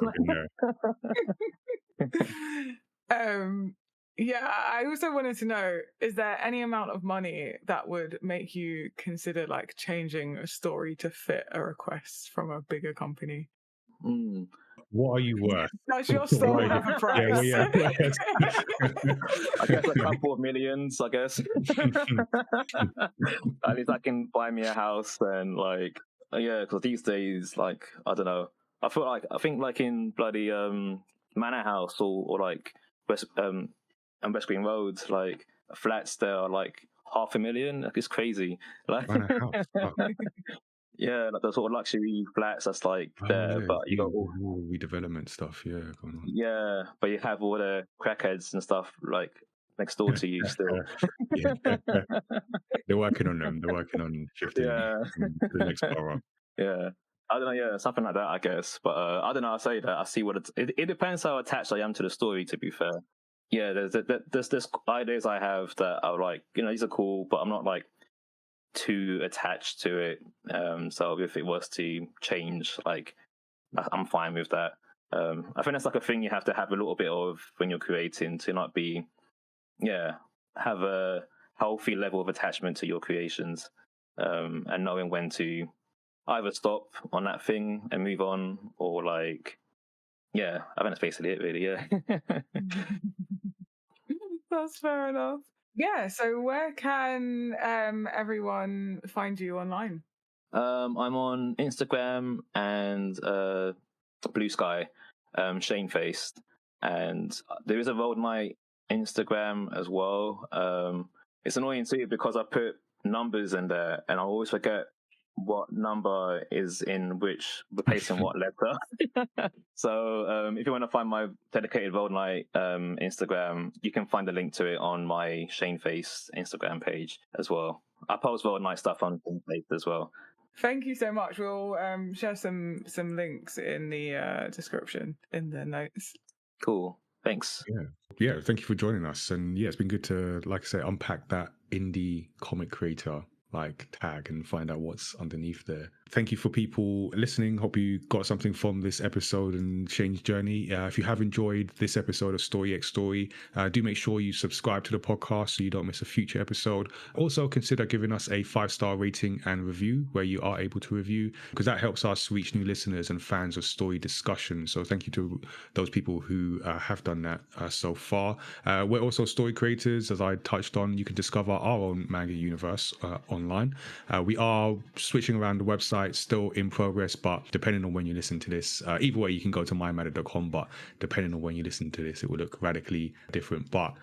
Yeah, I also wanted to know, is there any amount of money that would make you consider like changing a story to fit a request from a bigger company? What are you worth? Does your soul have a price? Yeah. I guess a couple of millions, I guess. At least I can buy me a house and like, yeah, because these days, like, I don't know. I think like in bloody Manor House or like West West Green Road, like flats there are like $500,000. Like, it's crazy. Like, yeah, like the sort of luxury flats that's like there, but you got all redevelopment stuff, going on. Yeah, but you have all the crackheads and stuff like next door to you still. They're working on them. They're working on shifting to the next borough. Yeah. I don't know, yeah, something like that, I guess. But I don't know, I say that, I see what it depends how attached I am to the story, to be fair. Yeah, there's ideas I have that are like, these are cool, but I'm not like too attached to it. So if it was to change, like, I'm fine with that. I think that's like a thing you have to have a little bit of when you're creating, to not be, have a healthy level of attachment to your creations, and knowing when to either stop on that thing and move on, or like, I think that's basically it, really. Yeah. That's fair enough. Yeah, so where can everyone find you online? I'm on Instagram and Blue Sky, Shamefaced, and there is a Road Night Instagram as well. It's annoying too because I put numbers in there and I always forget what number is in which, replacing what letter. So if you want to find my dedicated Road Night Instagram, you can find the link to it on my Shamefaced Instagram page as well. I post Road Night stuff on Shamefaced as well. Thank you so much. We'll share some links in the description, in the notes. Cool. Thanks. Yeah. Thank you for joining us. And yeah, it's been good to, like I say, unpack that indie comic creator like tag and find out what's underneath there. Thank you for people listening. Hope you got something from this episode and Shane's journey. If you have enjoyed this episode of Story X Story, do make sure you subscribe to the podcast so you don't miss a future episode. Also, consider giving us a 5-star rating and review where you are able to review, because that helps us reach new listeners and fans of story discussion. So thank you to those people who have done that so far. We're also story creators, as I touched on. You can discover our own manga universe online. We are switching around the website, still in progress, but depending on when you listen to this, either way you can go to mymatter.com, but depending on when you listen to this, it will look radically different. But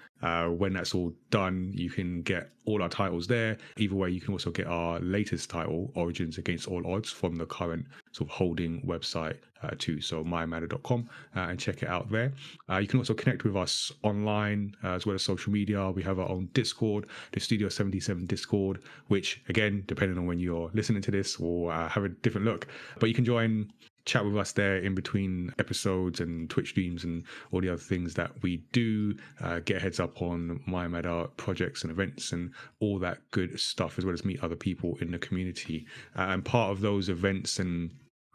when that's all done, you can get all our titles there. Either way, you can also get our latest title, Origins Against All Odds, from the current sort of holding website too. So mymatter.com, and check it out there. You can also connect with us online as well as social media. We have our own Discord, the Studio 77 Discord, which again, depending on when you're listening to this, will have a different look. But you can join, chat with us there in between episodes and Twitch streams and all the other things that we do, get a heads up on My Matter projects and events and all that good stuff, as well as meet other people in the community. And part of those events and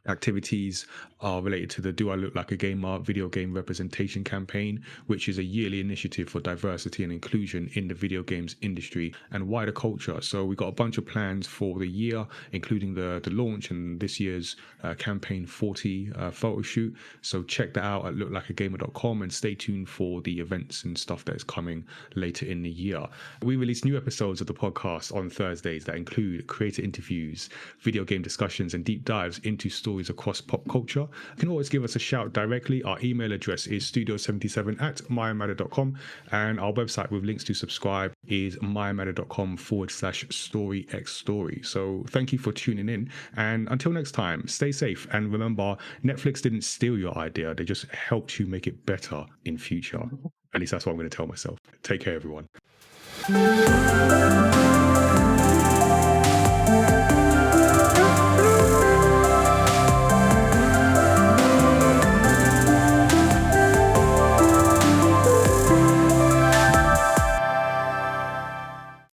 activities are related to the Do I Look Like a Gamer video game representation campaign, which is a yearly initiative for diversity and inclusion in the video games industry and wider culture. So we got a bunch of plans for the year, including the launch and this year's campaign 40 photo shoot. So check that out at looklikeagamer.com and stay tuned for the events and stuff that is coming later in the year. We release new episodes of the podcast on Thursdays that include creator interviews, video game discussions, and deep dives into stories across pop culture. You can always give us a shout directly. Our email address is studio77@mayamatter.com, and our website with links to subscribe is mayamatter.com/storyxstory. So thank you for tuning in, and until next time, stay safe, and remember, Netflix didn't steal your idea, they just helped you make it better in future. At least that's what I'm going to tell myself. Take care, everyone.